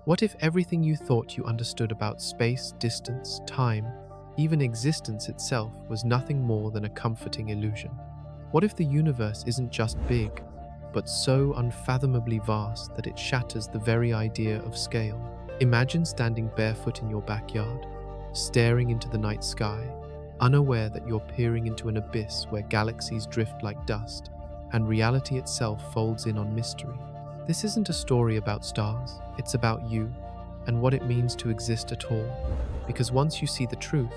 What if everything you thought you understood about space, distance, time, even existence itself was nothing more than a comforting illusion? What if the universe isn't just big, but so unfathomably vast that it shatters the very idea of scale? Imagine standing barefoot in your backyard, staring into the night sky, unaware that you're peering into an abyss where galaxies drift like dust, and reality itself folds in on mystery. This isn't a story about stars, it's about you, and what it means to exist at all. Because once you see the truth,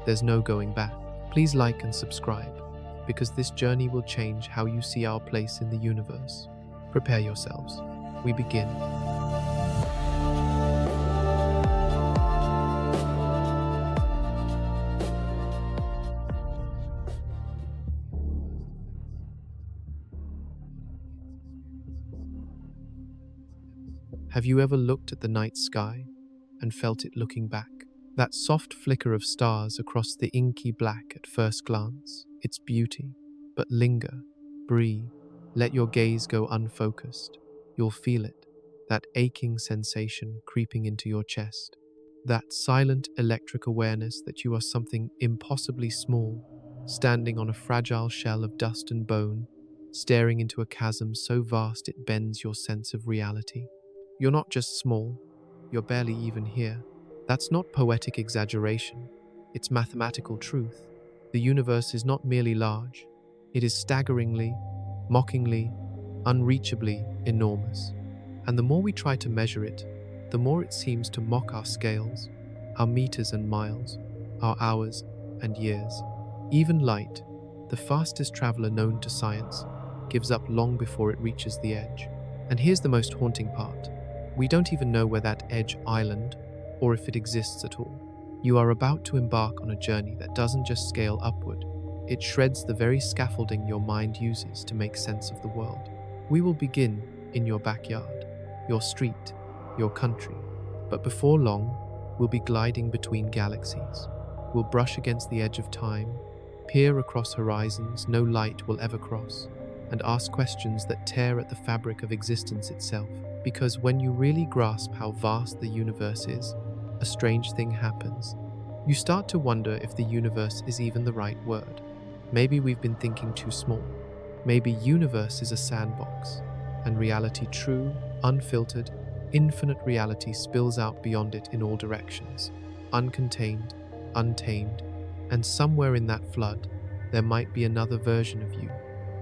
there's no going back. Please like and subscribe, because this journey will change how you see our place in the universe. Prepare yourselves. We begin. Have you ever looked at the night sky and felt it looking back? That soft flicker of stars across the inky black at first glance, its beauty. But linger, breathe, let your gaze go unfocused. You'll feel it, that aching sensation creeping into your chest. That silent electric awareness that you are something impossibly small, standing on a fragile shell of dust and bone, staring into a chasm so vast it bends your sense of reality. You're not just small, you're barely even here. That's not poetic exaggeration, it's mathematical truth. The universe is not merely large, it is staggeringly, mockingly, unreachably enormous. And the more we try to measure it, the more it seems to mock our scales, our meters and miles, our hours and years. Even light, the fastest traveler known to science, gives up long before it reaches the edge. And here's the most haunting part. We don't even know where that edge island, or if it exists at all. You are about to embark on a journey that doesn't just scale upward, it shreds the very scaffolding your mind uses to make sense of the world. We will begin in your backyard, your street, your country, but before long, we'll be gliding between galaxies. We'll brush against the edge of time, peer across horizons no light will ever cross, and ask questions that tear at the fabric of existence itself. Because when you really grasp how vast the universe is, a strange thing happens. You start to wonder if the universe is even the right word. Maybe we've been thinking too small. Maybe universe is a sandbox, and reality, true, unfiltered, infinite reality spills out beyond it in all directions, uncontained, untamed, and somewhere in that flood, there might be another version of you,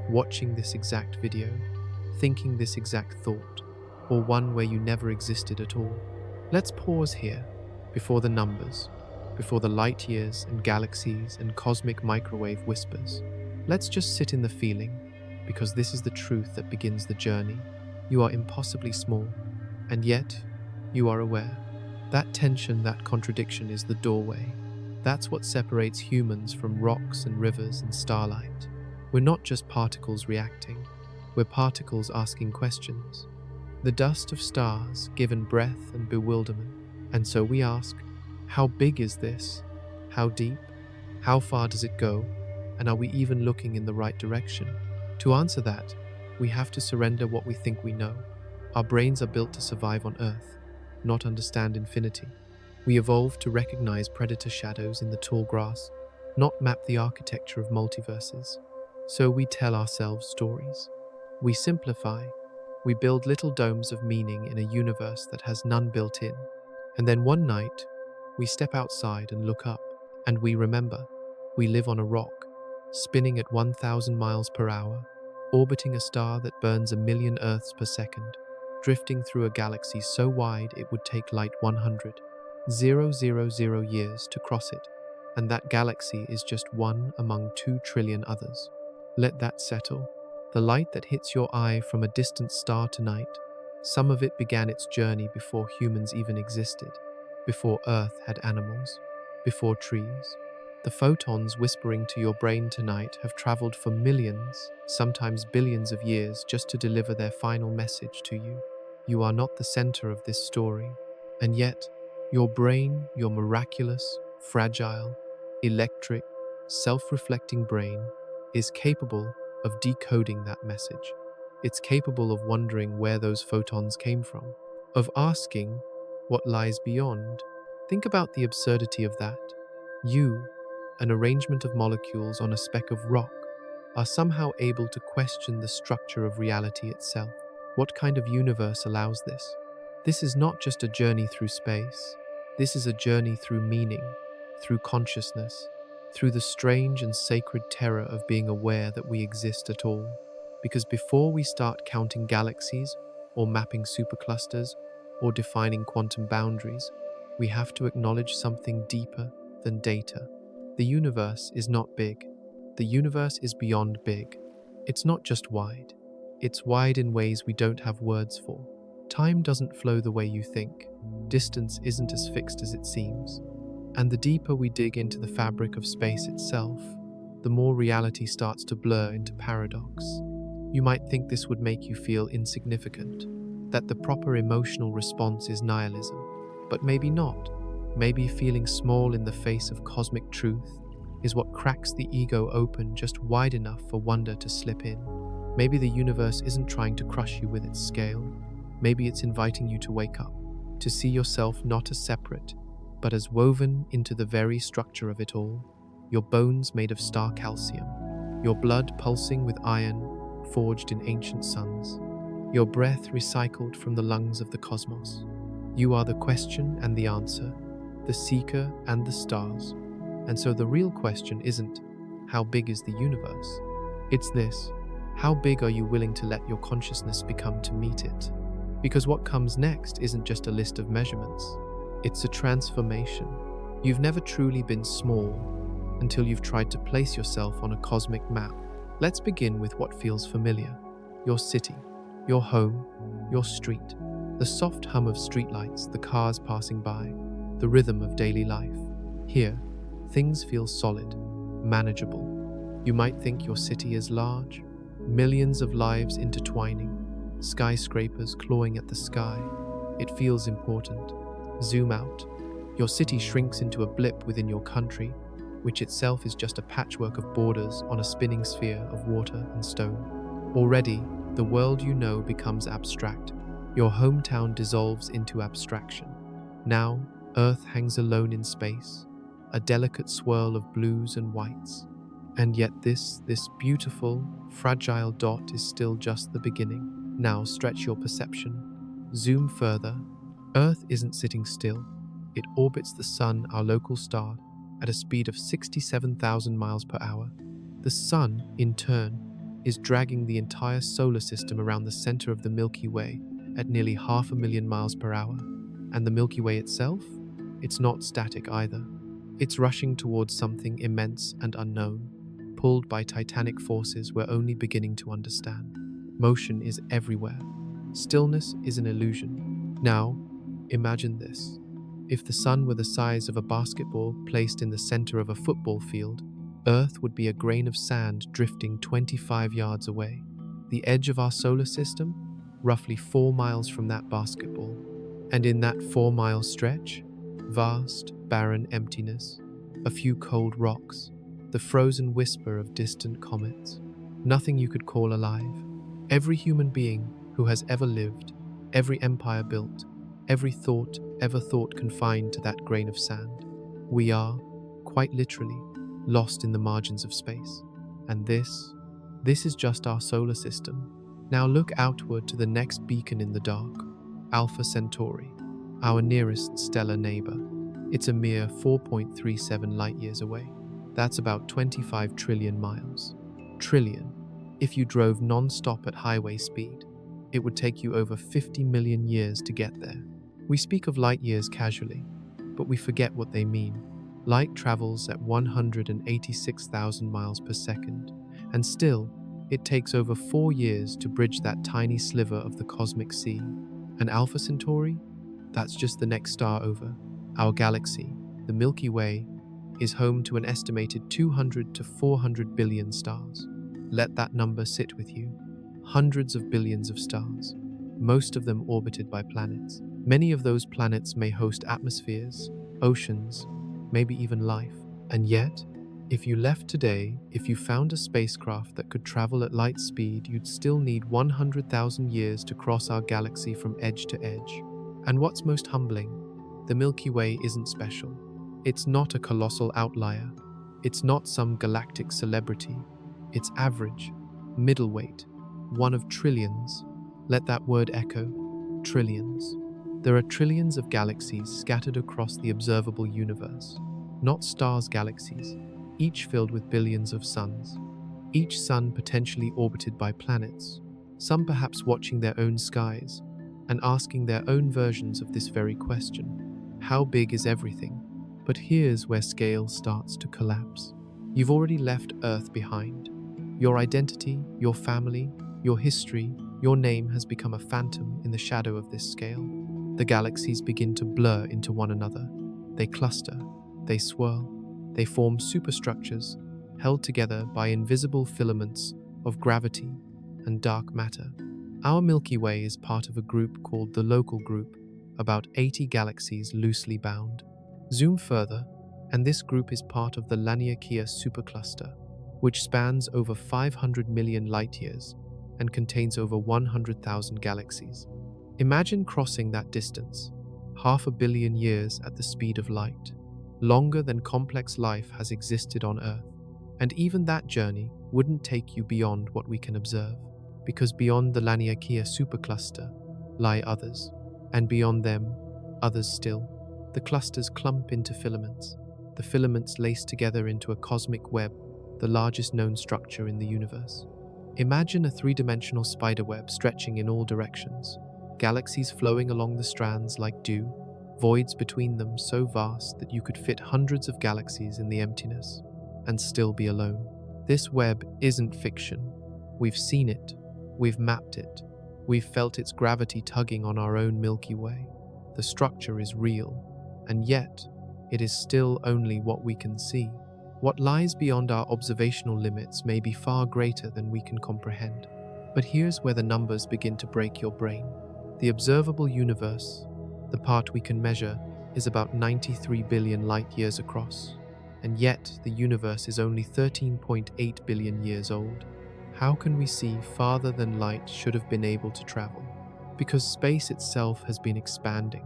watching this exact video, thinking this exact thought, or one where you never existed at all. Let's pause here, before the numbers, before the light years and galaxies and cosmic microwave whispers. Let's just sit in the feeling, because this is the truth that begins the journey. You are impossibly small, and yet you are aware. That tension, that contradiction is the doorway. That's what separates humans from rocks and rivers and starlight. We're not just particles reacting, we're particles asking questions. The dust of stars given breath and bewilderment. And so we ask, how big is this? How deep? How far does it go? And are we even looking in the right direction? To answer that, we have to surrender what we think we know. Our brains are built to survive on Earth, not understand infinity. We evolved to recognize predator shadows in the tall grass, not map the architecture of multiverses. So we tell ourselves stories. We simplify. We build little domes of meaning in a universe that has none built in. And then one night, we step outside and look up, and we remember, we live on a rock, spinning at 1,000 miles per hour, orbiting a star that burns 1,000,000 Earths per second, drifting through a galaxy so wide it would take light 100,000 years to cross it, and that galaxy is just one among 2 trillion others. Let that settle. The light that hits your eye from a distant star tonight, some of it began its journey before humans even existed, before Earth had animals, before trees. The photons whispering to your brain tonight have traveled for millions, sometimes billions of years just to deliver their final message to you. You are not the center of this story, and yet your brain, your miraculous, fragile, electric, self-reflecting brain, is capable of decoding that message. It's capable of wondering where those photons came from, of asking, what lies beyond. Think about the absurdity of that. You, an arrangement of molecules on a speck of rock, are somehow able to question the structure of reality itself. What kind of universe allows this? This is not just a journey through space. This is a journey through meaning, through consciousness, through the strange and sacred terror of being aware that we exist at all. Because before we start counting galaxies, or mapping superclusters, or defining quantum boundaries, we have to acknowledge something deeper than data. The universe is not big. The universe is beyond big. It's not just wide. It's wide in ways we don't have words for. Time doesn't flow the way you think. Distance isn't as fixed as it seems. And the deeper we dig into the fabric of space itself, the more reality starts to blur into paradox. You might think this would make you feel insignificant, that the proper emotional response is nihilism. But maybe not. Maybe feeling small in the face of cosmic truth is what cracks the ego open just wide enough for wonder to slip in. Maybe the universe isn't trying to crush you with its scale. Maybe it's inviting you to wake up, to see yourself not as separate, but as woven into the very structure of it all. Your bones made of star calcium, your blood pulsing with iron forged in ancient suns, your breath recycled from the lungs of the cosmos. You are the question and the answer, the seeker and the stars. And so the real question isn't, how big is the universe? It's this, how big are you willing to let your consciousness become to meet it? Because what comes next isn't just a list of measurements, it's a transformation. You've never truly been small until you've tried to place yourself on a cosmic map. Let's begin with what feels familiar. Your city, your home, your street. The soft hum of streetlights, the cars passing by, the rhythm of daily life. Here, things feel solid, manageable. You might think your city is large, millions of lives intertwining, skyscrapers clawing at the sky. It feels important. Zoom out. Your city shrinks into a blip within your country, which itself is just a patchwork of borders on a spinning sphere of water and stone. Already, the world you know becomes abstract. Your hometown dissolves into abstraction. Now, Earth hangs alone in space, a delicate swirl of blues and whites. And yet this beautiful, fragile dot is still just the beginning. Now stretch your perception. Zoom further. Earth isn't sitting still. It orbits the Sun, our local star, at a speed of 67,000 miles per hour. The Sun, in turn, is dragging the entire solar system around the center of the Milky Way at nearly 500,000 miles per hour. And the Milky Way itself? It's not static either. It's rushing towards something immense and unknown, pulled by titanic forces we're only beginning to understand. Motion is everywhere. Stillness is an illusion. Now, imagine this. If the Sun were the size of a basketball placed in the center of a football field, Earth would be a grain of sand drifting 25 yards away. The edge of our solar system, roughly 4 miles from that basketball. And in that 4-mile stretch, vast, barren emptiness, a few cold rocks, the frozen whisper of distant comets. Nothing you could call alive. Every human being who has ever lived, every empire built, every thought ever thought confined to that grain of sand. We are, quite literally, lost in the margins of space. And this is just our solar system. Now look outward to the next beacon in the dark, Alpha Centauri, our nearest stellar neighbor. It's a mere 4.37 light-years away. That's about 25 trillion miles. Trillion. If you drove non-stop at highway speed, it would take you over 50 million years to get there. We speak of light years casually, but we forget what they mean. Light travels at 186,000 miles per second, and still, it takes over 4 years to bridge that tiny sliver of the cosmic sea. And Alpha Centauri? That's just the next star over. Our galaxy, the Milky Way, is home to an estimated 200 to 400 billion stars. Let that number sit with you. Hundreds of billions of stars, most of them orbited by planets. Many of those planets may host atmospheres, oceans, maybe even life. And yet, if you left today, if you found a spacecraft that could travel at light speed, you'd still need 100,000 years to cross our galaxy from edge to edge. And what's most humbling, the Milky Way isn't special. It's not a colossal outlier. It's not some galactic celebrity. It's average, middleweight, one of trillions. Let that word echo. Trillions. There are trillions of galaxies scattered across the observable universe. Not stars galaxies, each filled with billions of suns. Each sun potentially orbited by planets, some perhaps watching their own skies and asking their own versions of this very question. How big is everything? But here's where scale starts to collapse. You've already left Earth behind. Your identity, your family, your history, your name has become a phantom in the shadow of this scale. The galaxies begin to blur into one another. They cluster, they swirl, they form superstructures held together by invisible filaments of gravity and dark matter. Our Milky Way is part of a group called the Local Group, about 80 galaxies loosely bound. Zoom further, and this group is part of the Laniakea Supercluster, which spans over 500 million light-years and contains over 100,000 galaxies. Imagine crossing that distance, 500 million years at the speed of light, longer than complex life has existed on Earth. And even that journey wouldn't take you beyond what we can observe, because beyond the Laniakea Supercluster lie others, and beyond them, others still. The clusters clump into filaments. The filaments lace together into a cosmic web, the largest known structure in the universe. Imagine a three-dimensional spiderweb stretching in all directions, galaxies flowing along the strands like dew, voids between them so vast that you could fit hundreds of galaxies in the emptiness and still be alone. This web isn't fiction. We've seen it. We've mapped it. We've felt its gravity tugging on our own Milky Way. The structure is real, and yet it is still only what we can see. What lies beyond our observational limits may be far greater than we can comprehend. But here's where the numbers begin to break your brain. The observable universe, the part we can measure, is about 93 billion light-years across. And yet the universe is only 13.8 billion years old. How can we see farther than light should have been able to travel? Because space itself has been expanding,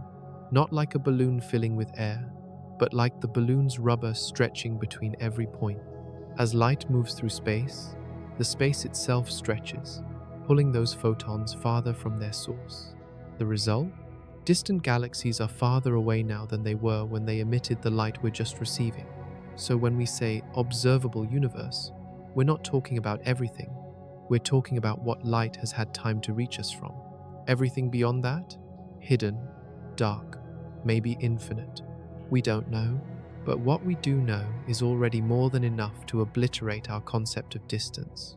not like a balloon filling with air, but like the balloon's rubber stretching between every point. As light moves through space, the space itself stretches, pulling those photons farther from their source. The result? Distant galaxies are farther away now than they were when they emitted the light we're just receiving. So when we say observable universe, we're not talking about everything. We're talking about what light has had time to reach us from. Everything beyond that? Hidden, dark, maybe infinite. We don't know, but what we do know is already more than enough to obliterate our concept of distance.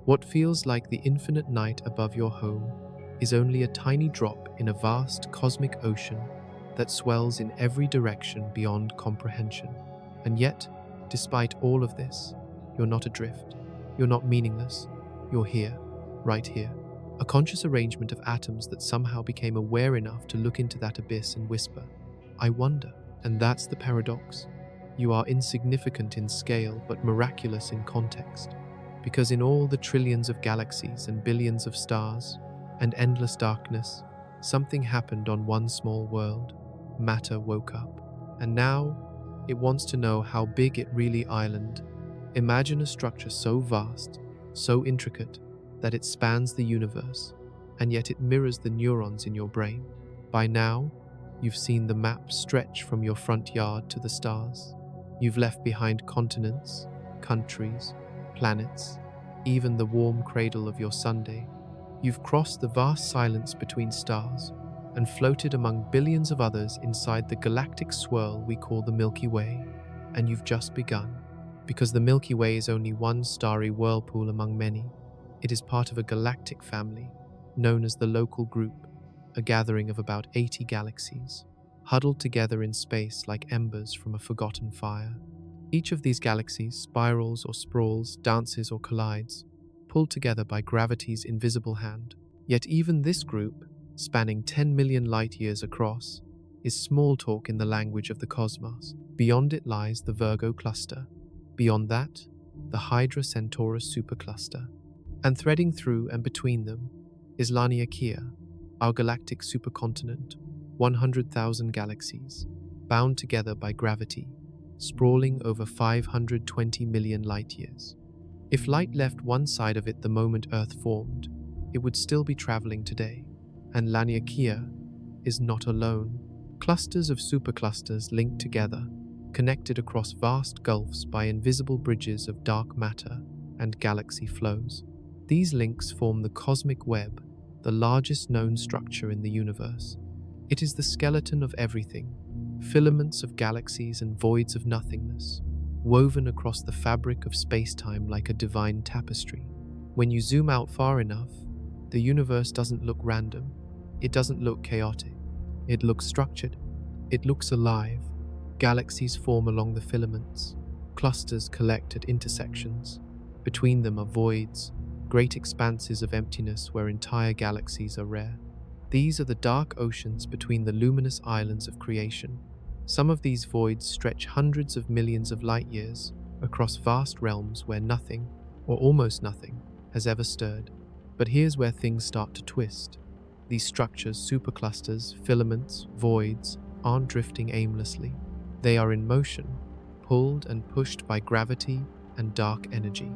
What feels like the infinite night above your home is only a tiny drop in a vast cosmic ocean that swells in every direction beyond comprehension. And yet, despite all of this, you're not adrift. You're not meaningless. You're here, right here. A conscious arrangement of atoms that somehow became aware enough to look into that abyss and whisper, "I wonder." And that's the paradox. You are insignificant in scale, but miraculous in context. Because in all the trillions of galaxies and billions of stars and endless darkness, something happened on one small world. Matter woke up. And now, it wants to know how big it really island. Imagine a structure so vast, so intricate, that it spans the universe, and yet it mirrors the neurons in your brain. By now, you've seen the map stretch from your front yard to the stars. You've left behind continents, countries, planets, even the warm cradle of your Sunday. You've crossed the vast silence between stars and floated among billions of others inside the galactic swirl we call the Milky Way. And you've just begun, because the Milky Way is only one starry whirlpool among many. It is part of a galactic family, known as the Local Group, a gathering of about 80 galaxies, huddled together in space like embers from a forgotten fire. Each of these galaxies spirals or sprawls, dances or collides, pulled together by gravity's invisible hand. Yet even this group, spanning 10 million light-years across, is small talk in the language of the cosmos. Beyond it lies the Virgo cluster. Beyond that, the Hydra Centaurus supercluster. And threading through and between them is Laniakea, our galactic supercontinent, 100,000 galaxies, bound together by gravity, sprawling over 520 million light-years. If light left one side of it the moment Earth formed, it would still be traveling today. And Laniakea is not alone. Clusters of superclusters linked together, connected across vast gulfs by invisible bridges of dark matter and galaxy flows. These links form the cosmic web, the largest known structure in the universe. It is the skeleton of everything, filaments of galaxies and voids of nothingness, woven across the fabric of space-time like a divine tapestry. When you zoom out far enough, the universe doesn't look random. It doesn't look chaotic. It looks structured. It looks alive. Galaxies form along the filaments. Clusters collect at intersections. Between them are voids, great expanses of emptiness where entire galaxies are rare. These are the dark oceans between the luminous islands of creation. Some of these voids stretch hundreds of millions of light-years across vast realms where nothing, or almost nothing, has ever stirred. But here's where things start to twist. These structures, superclusters, filaments, voids, aren't drifting aimlessly. They are in motion, pulled and pushed by gravity and dark energy,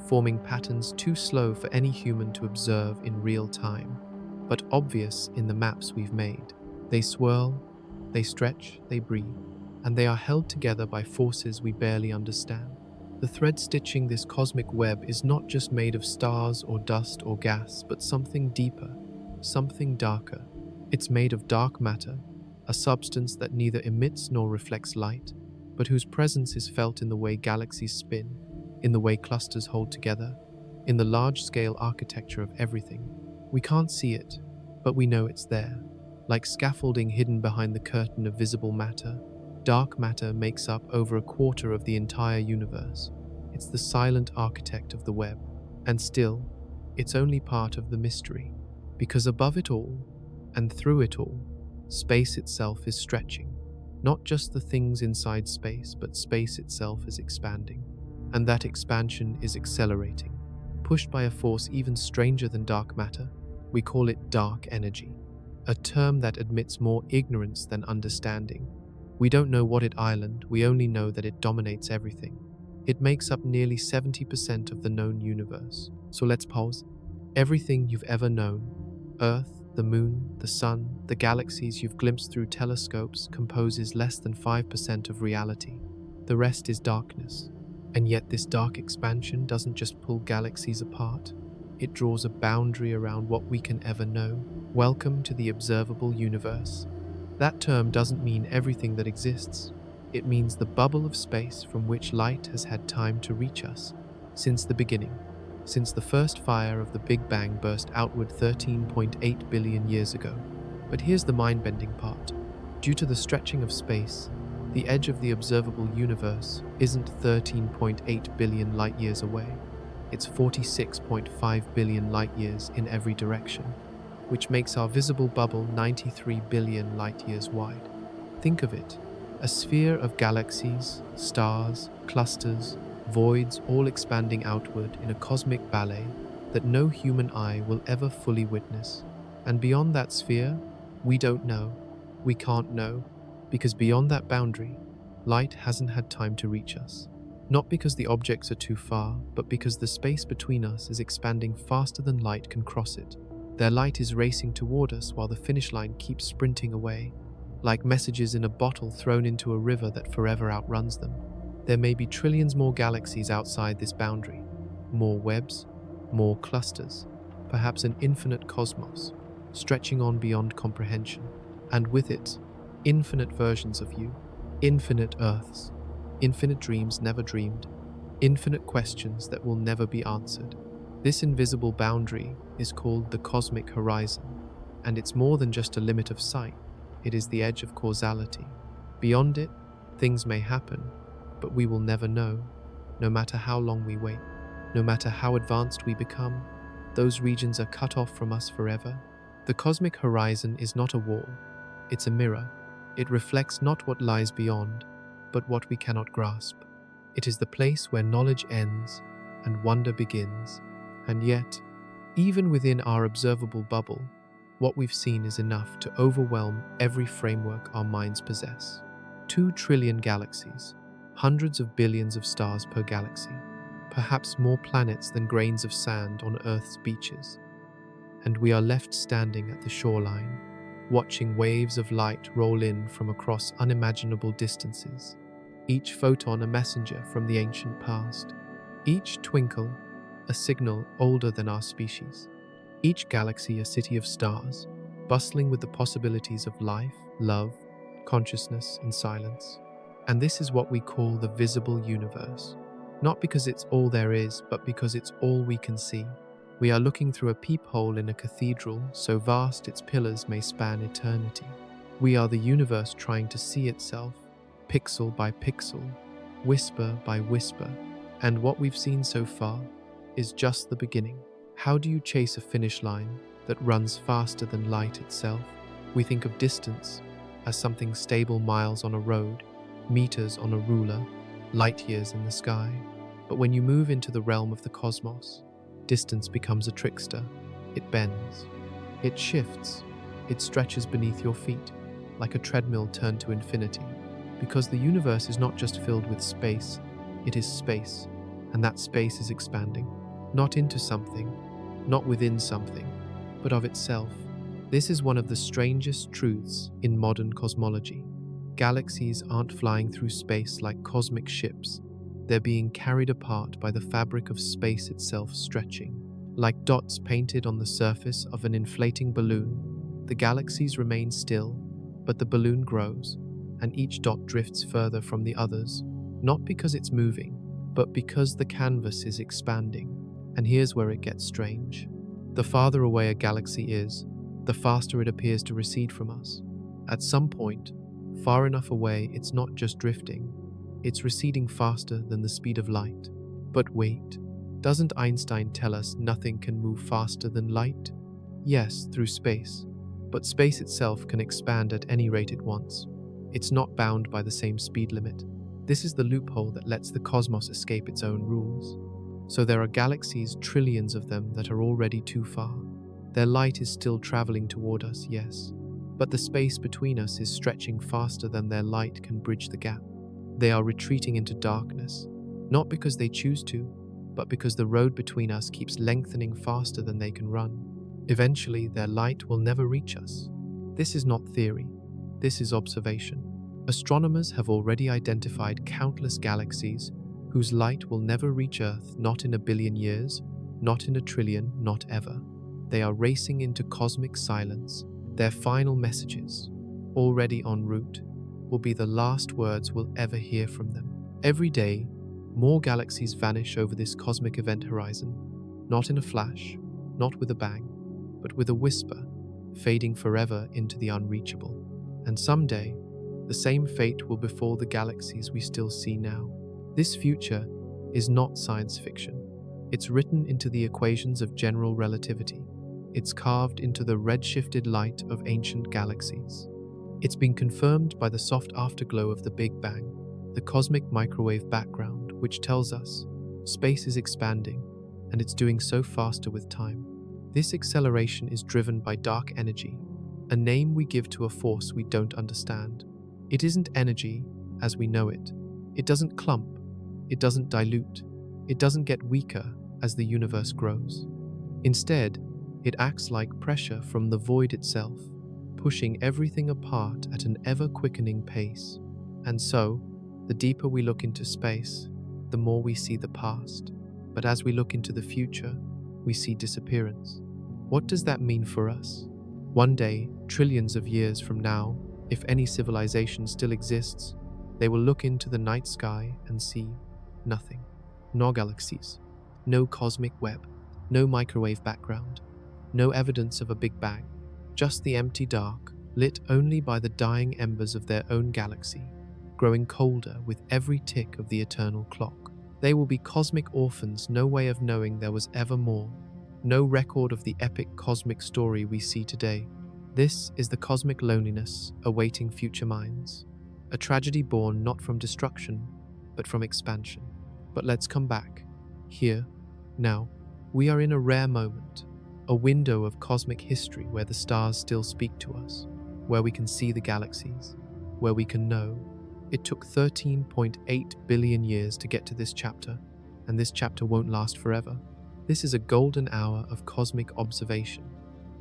forming patterns too slow for any human to observe in real time, but obvious in the maps we've made. They swirl, they stretch, they breathe, and they are held together by forces we barely understand. The thread stitching this cosmic web is not just made of stars or dust or gas, but something deeper, something darker. It's made of dark matter, a substance that neither emits nor reflects light, but whose presence is felt in the way galaxies spin, in the way clusters hold together, in the large-scale architecture of everything. We can't see it, but we know it's there. Like scaffolding hidden behind the curtain of visible matter, dark matter makes up over a quarter of the entire universe. It's the silent architect of the web. And still, it's only part of the mystery. Because above it all, and through it all, space itself is stretching. Not just the things inside space, but space itself is expanding. And that expansion is accelerating, pushed by a force even stranger than dark matter. We call it dark energy, a term that admits more ignorance than understanding. We don't know what island, we only know that it dominates everything. It makes up nearly 70% of the known universe. So let's pause. Everything you've ever known, Earth, the moon, the sun, the galaxies you've glimpsed through telescopes, composes less than 5% of reality. The rest is darkness. And yet this dark expansion doesn't just pull galaxies apart. It draws a boundary around what we can ever know. Welcome to the observable universe. That term doesn't mean everything that exists. It means the bubble of space from which light has had time to reach us since the beginning, since the first fire of the Big Bang burst outward 13.8 billion years ago. But here's the mind-bending part. Due to the stretching of space, the edge of the observable universe isn't 13.8 billion light-years away. It's 46.5 billion light-years in every direction, which makes our visible bubble 93 billion light-years wide. Think of it, a sphere of galaxies, stars, clusters, voids all expanding outward in a cosmic ballet that no human eye will ever fully witness. And beyond that sphere, we don't know. We can't know, because beyond that boundary, light hasn't had time to reach us. Not because the objects are too far, but because the space between us is expanding faster than light can cross it. Their light is racing toward us while the finish line keeps sprinting away, like messages in a bottle thrown into a river that forever outruns them. There may be trillions more galaxies outside this boundary, more webs, more clusters, perhaps an infinite cosmos, stretching on beyond comprehension, and with it, infinite versions of you, infinite Earths, infinite dreams never dreamed, infinite questions that will never be answered. This invisible boundary is called the cosmic horizon, and it's more than just a limit of sight. It is the edge of causality. Beyond it, things may happen, but we will never know, no matter how long we wait, no matter how advanced we become. Those regions are cut off from us forever. The cosmic horizon is not a wall, it's a mirror. It reflects not what lies beyond, but what we cannot grasp. It is the place where knowledge ends and wonder begins. And yet, even within our observable bubble, what we've seen is enough to overwhelm every framework our minds possess. 2 trillion galaxies, hundreds of billions of stars per galaxy, perhaps more planets than grains of sand on Earth's beaches. And we are left standing at the shoreline, watching waves of light roll in from across unimaginable distances, each photon a messenger from the ancient past, each twinkle a signal older than our species, each galaxy a city of stars, bustling with the possibilities of life, love, consciousness, and silence. And this is what we call the visible universe, not because it's all there is, but because it's all we can see. We are looking through a peephole in a cathedral so vast its pillars may span eternity. We are the universe trying to see itself, pixel by pixel, whisper by whisper. And what we've seen so far is just the beginning. How do you chase a finish line that runs faster than light itself? We think of distance as something stable, miles on a road, meters on a ruler, light years in the sky. But when you move into the realm of the cosmos, distance becomes a trickster. It bends, it shifts, it stretches beneath your feet, like a treadmill turned to infinity. Because the universe is not just filled with space, it is space, and that space is expanding, not into something, not within something, but of itself. This is one of the strangest truths in modern cosmology. Galaxies aren't flying through space like cosmic ships. They're being carried apart by the fabric of space itself stretching. Like dots painted on the surface of an inflating balloon, the galaxies remain still, but the balloon grows, and each dot drifts further from the others, not because it's moving, but because the canvas is expanding. And here's where it gets strange. The farther away a galaxy is, the faster it appears to recede from us. At some point, far enough away, it's not just drifting, it's receding faster than the speed of light. But wait, doesn't Einstein tell us nothing can move faster than light? Yes, through space, but space itself can expand at any rate it wants. It's not bound by the same speed limit. This is the loophole that lets the cosmos escape its own rules. So there are galaxies, trillions of them, that are already too far. Their light is still traveling toward us, yes, but the space between us is stretching faster than their light can bridge the gap. They are retreating into darkness, not because they choose to, but because the road between us keeps lengthening faster than they can run. Eventually, their light will never reach us. This is not theory, this is observation. Astronomers have already identified countless galaxies whose light will never reach Earth, not in a billion years, not in a trillion, not ever. They are racing into cosmic silence. Their final messages, already en route, will be the last words we'll ever hear from them. Every day, more galaxies vanish over this cosmic event horizon, not in a flash, not with a bang, but with a whisper, fading forever into the unreachable. And someday, the same fate will befall the galaxies we still see now. This future is not science fiction. It's written into the equations of general relativity. It's carved into the redshifted light of ancient galaxies. It's been confirmed by the soft afterglow of the Big Bang, the cosmic microwave background, which tells us space is expanding, and it's doing so faster with time. This acceleration is driven by dark energy, a name we give to a force we don't understand. It isn't energy as we know it. It doesn't clump. It doesn't dilute. It doesn't get weaker as the universe grows. Instead, it acts like pressure from the void itself, pushing everything apart at an ever-quickening pace. And so, the deeper we look into space, the more we see the past. But as we look into the future, we see disappearance. What does that mean for us? One day, trillions of years from now, if any civilization still exists, they will look into the night sky and see nothing. No galaxies, no cosmic web, no microwave background, no evidence of a Big Bang, just the empty dark, lit only by the dying embers of their own galaxy, growing colder with every tick of the eternal clock. They will be cosmic orphans, no way of knowing there was ever more, no record of the epic cosmic story we see today. This is the cosmic loneliness awaiting future minds, a tragedy born not from destruction, but from expansion. But let's come back. Here, now, we are in a rare moment. a window of cosmic history where the stars still speak to us, where we can see the galaxies, where we can know. It took 13.8 billion years to get to this chapter, and this chapter won't last forever. This is a golden hour of cosmic observation,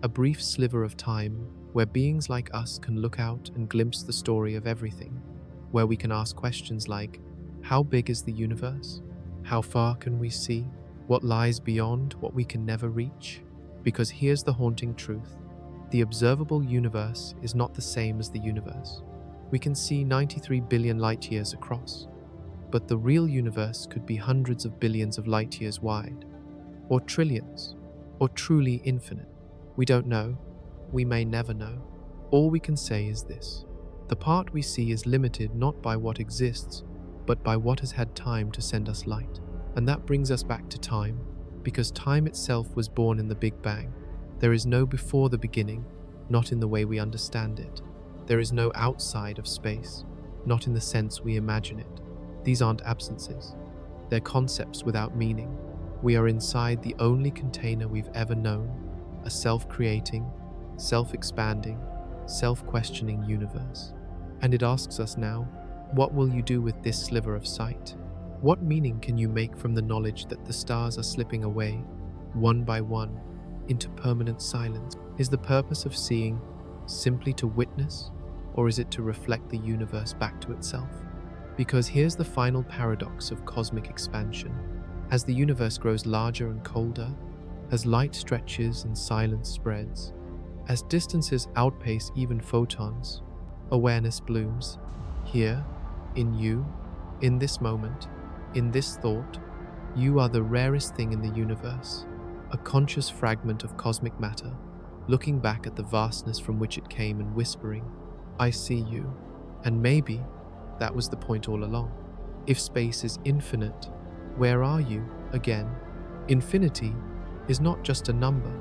a brief sliver of time where beings like us can look out and glimpse the story of everything, where we can ask questions like, how big is the universe? How far can we see? What lies beyond what we can never reach? Because here's the haunting truth. The observable universe is not the same as the universe. We can see 93 billion light years across, but the real universe could be hundreds of billions of light years wide, or trillions, or truly infinite. We don't know. We may never know. All we can say is this. The part we see is limited not by what exists, but by what has had time to send us light. And that brings us back to time, because time itself was born in the Big Bang. There is no before the beginning, not in the way we understand it. There is no outside of space, not in the sense we imagine it. These aren't absences. They're concepts without meaning. We are inside the only container we've ever known, a self-creating, self-expanding, self-questioning universe. And it asks us now, what will you do with this sliver of sight? What meaning can you make from the knowledge that the stars are slipping away, one by one, into permanent silence? Is the purpose of seeing simply to witness, or is it to reflect the universe back to itself? Because here's the final paradox of cosmic expansion. As the universe grows larger and colder, as light stretches and silence spreads, as distances outpace even photons, awareness blooms. Here, in you, in this moment, in this thought, you are the rarest thing in the universe, a conscious fragment of cosmic matter, looking back at the vastness from which it came and whispering, I see you. And maybe that was the point all along. If space is infinite, where are you again? Infinity is not just a number.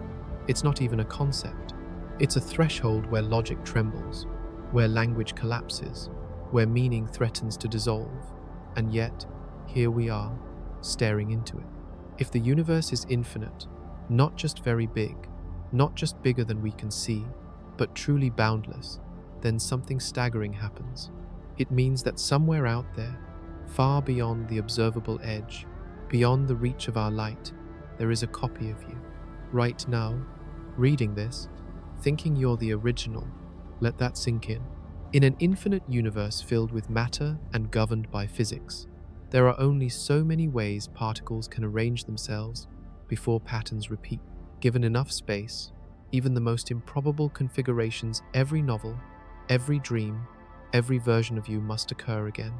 It's not even a concept. It's a threshold where logic trembles, where language collapses, where meaning threatens to dissolve. And yet, here we are, staring into it. If the universe is infinite, not just very big, not just bigger than we can see, but truly boundless, then something staggering happens. It means that somewhere out there, far beyond the observable edge, beyond the reach of our light, there is a copy of you. Right now, reading this, thinking you're the original. Let that sink in. In an infinite universe filled with matter and governed by physics, there are only so many ways particles can arrange themselves before patterns repeat. Given enough space, even the most improbable configurations, every novel, every dream, every version of you must occur again.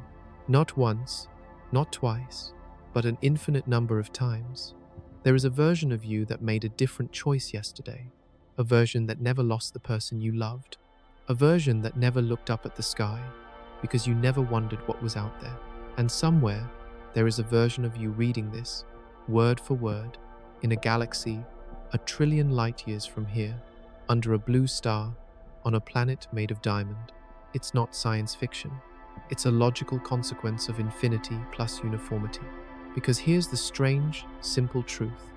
Not once, not twice, but an infinite number of times. There is a version of you that made a different choice yesterday, a version that never lost the person you loved, a version that never looked up at the sky because you never wondered what was out there. And somewhere, there is a version of you reading this, word for word, in a galaxy 1 trillion light years from here, under a blue star, on a planet made of diamond. It's not science fiction. It's a logical consequence of infinity plus uniformity. Because here's the strange, simple truth.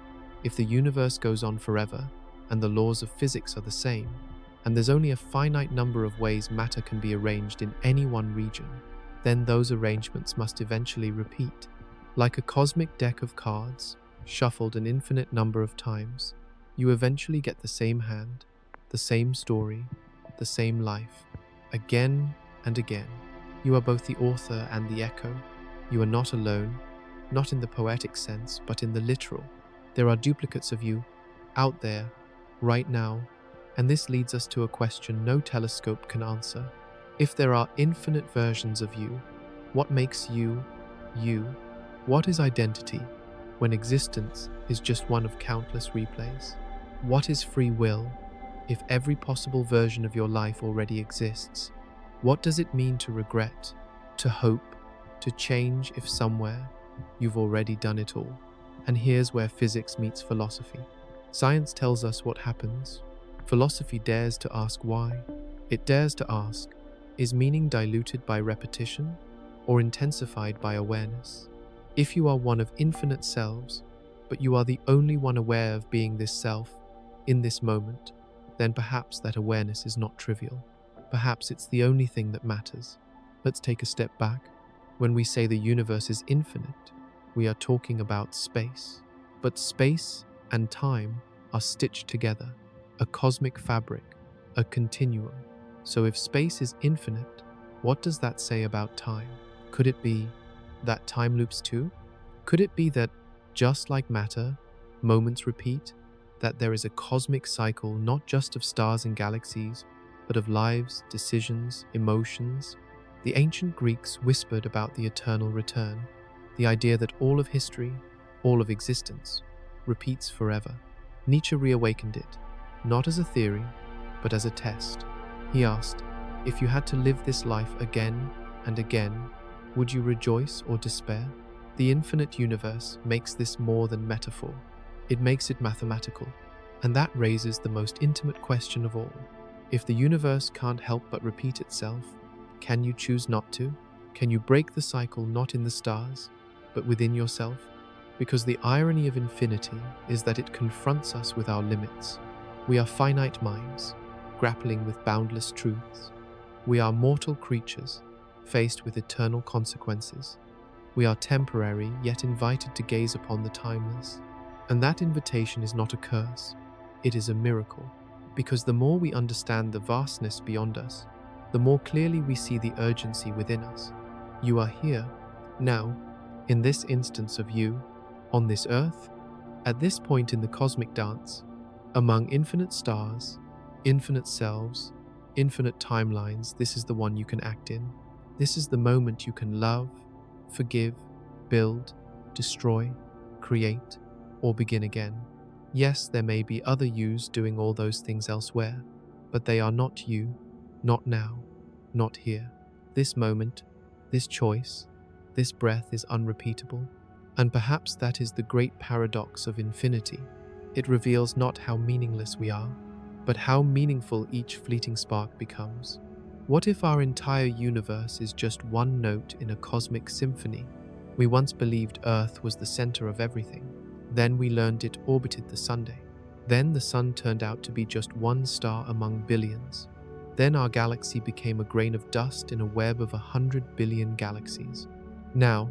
If the universe goes on forever, and the laws of physics are the same, and there's only a finite number of ways matter can be arranged in any one region, then those arrangements must eventually repeat. Like a cosmic deck of cards, shuffled an infinite number of times, you eventually get the same hand, the same story, the same life, again and again. You are both the author and the echo. You are not alone, not in the poetic sense, but in the literal. There are duplicates of you, out there, right now, and this leads us to a question no telescope can answer. If there are infinite versions of you, what makes you, you? What is identity when existence is just one of countless replays? What is free will if every possible version of your life already exists? What does it mean to regret, to hope, to change if somewhere you've already done it all? And here's where physics meets philosophy. Science tells us what happens. Philosophy dares to ask why. It dares to ask, is meaning diluted by repetition or intensified by awareness? If you are one of infinite selves, but you are the only one aware of being this self, in this moment, then perhaps that awareness is not trivial. Perhaps it's the only thing that matters. Let's take a step back. When we say the universe is infinite, we are talking about space. But space and time are stitched together, a cosmic fabric, a continuum. So if space is infinite, what does that say about time? Could it be that time loops too? Could it be that, just like matter, moments repeat, that there is a cosmic cycle not just of stars and galaxies, but of lives, decisions, emotions? The ancient Greeks whispered about the eternal return, the idea that all of history, all of existence, repeats forever. Nietzsche reawakened it, not as a theory, but as a test. He asked, if you had to live this life again and again, would you rejoice or despair? The infinite universe makes this more than metaphor. It makes it mathematical. And that raises the most intimate question of all. If the universe can't help but repeat itself, can you choose not to? Can you break the cycle not in the stars, but within yourself? Because the irony of infinity is that it confronts us with our limits. We are finite minds, grappling with boundless truths. We are mortal creatures, faced with eternal consequences. We are temporary, yet invited to gaze upon the timeless. And that invitation is not a curse, it is a miracle. Because the more we understand the vastness beyond us, the more clearly we see the urgency within us. You are here, now, in this instance of you, on this earth, at this point in the cosmic dance, among infinite stars, infinite selves, infinite timelines. This is the one you can act in. This is the moment you can love, forgive, build, destroy, create, or begin again. Yes, there may be other yous doing all those things elsewhere, but they are not you, not now, not here. This moment, this choice, this breath is unrepeatable. And perhaps that is the great paradox of infinity. It reveals not how meaningless we are, but how meaningful each fleeting spark becomes. What if our entire universe is just one note in a cosmic symphony? We once believed Earth was the center of everything. Then we learned it orbited the Sunday. Then the sun turned out to be just one star among billions. Then our galaxy became a grain of dust in a web of 100 billion galaxies. Now,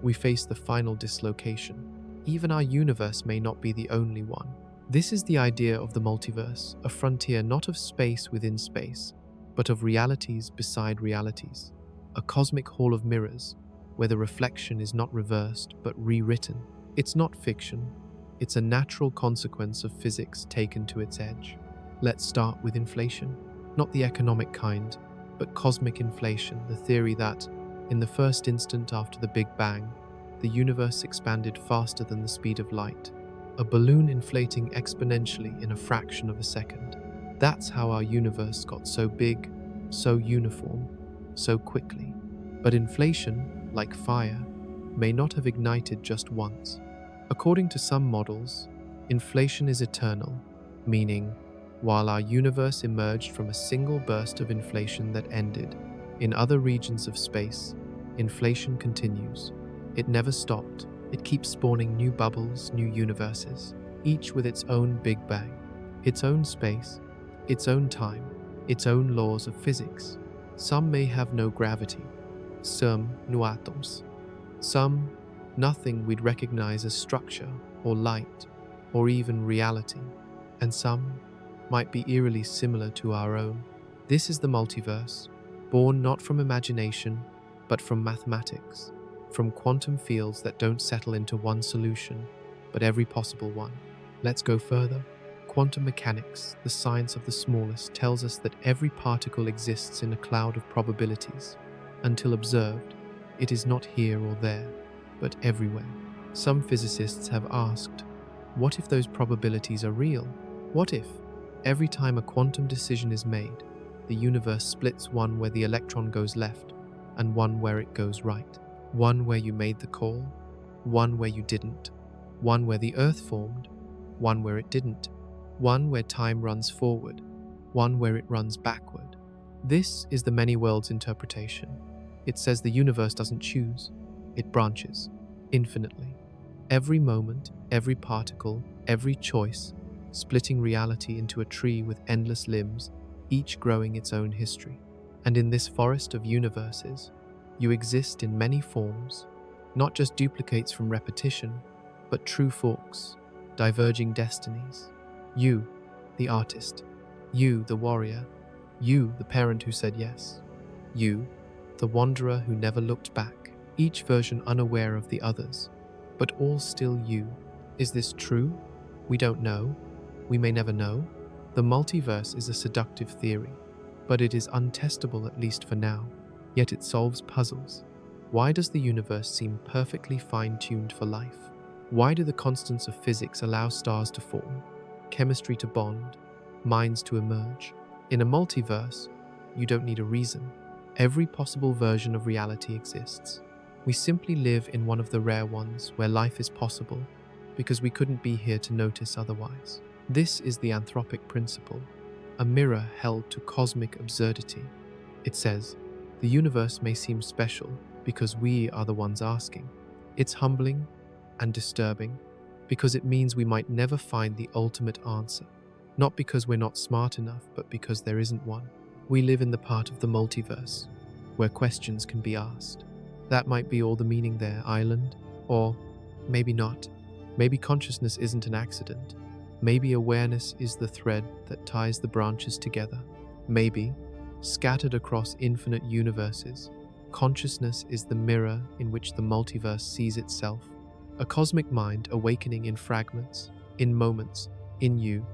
we face the final dislocation. Even our universe may not be the only one. This is the idea of the multiverse, a frontier not of space within space, but of realities beside realities. A cosmic hall of mirrors, where the reflection is not reversed but rewritten. It's not fiction, it's a natural consequence of physics taken to its edge. Let's start with inflation. Not the economic kind, but cosmic inflation, the theory that, in the first instant after the Big Bang, the universe expanded faster than the speed of light, a balloon inflating exponentially in a fraction of a second. That's how our universe got so big, so uniform, so quickly. But inflation, like fire, may not have ignited just once. According to some models, inflation is eternal, meaning, while our universe emerged from a single burst of inflation that ended, in other regions of space, inflation continues. It never stopped. It keeps spawning new bubbles, new universes, each with its own Big Bang, its own space, its own time, its own laws of physics. Some may have no gravity, some no atoms, some nothing we'd recognize as structure or light or even reality, and some might be eerily similar to our own. This is the multiverse, born not from imagination, but from mathematics, from quantum fields that don't settle into one solution, but every possible one. Let's go further. Quantum mechanics, the science of the smallest, tells us that every particle exists in a cloud of probabilities. Until observed, it is not here or there, but everywhere. Some physicists have asked, what if those probabilities are real? What if, every time a quantum decision is made, the universe splits, one where the electron goes left and one where it goes right? One where you made the call, one where you didn't, one where the Earth formed, one where it didn't, one where time runs forward, one where it runs backward. This is the many worlds interpretation. It says the universe doesn't choose, it branches infinitely. Every moment, every particle, every choice splitting reality into a tree with endless limbs, each growing its own history. And in this forest of universes, you exist in many forms, not just duplicates from repetition, but true forks, diverging destinies. You, the artist. You, the warrior. You, the parent who said yes. You, the wanderer who never looked back, each version unaware of the others, but all still you. Is this true? We don't know. We may never know. The multiverse is a seductive theory, but it is untestable at least for now, yet it solves puzzles. Why does the universe seem perfectly fine-tuned for life? Why do the constants of physics allow stars to form, chemistry to bond, minds to emerge? In a multiverse, you don't need a reason. Every possible version of reality exists. We simply live in one of the rare ones where life is possible because we couldn't be here to notice otherwise. This is the anthropic principle, a mirror held to cosmic absurdity. It says, the universe may seem special because we are the ones asking. It's humbling and disturbing because it means we might never find the ultimate answer. Not because we're not smart enough, but because there isn't one. We live in the part of the multiverse where questions can be asked. That might be all the meaning there, island. Or maybe not. Maybe consciousness isn't an accident. Maybe awareness is the thread that ties the branches together. Maybe, scattered across infinite universes, consciousness is the mirror in which the multiverse sees itself. A cosmic mind awakening in fragments, in moments, in you.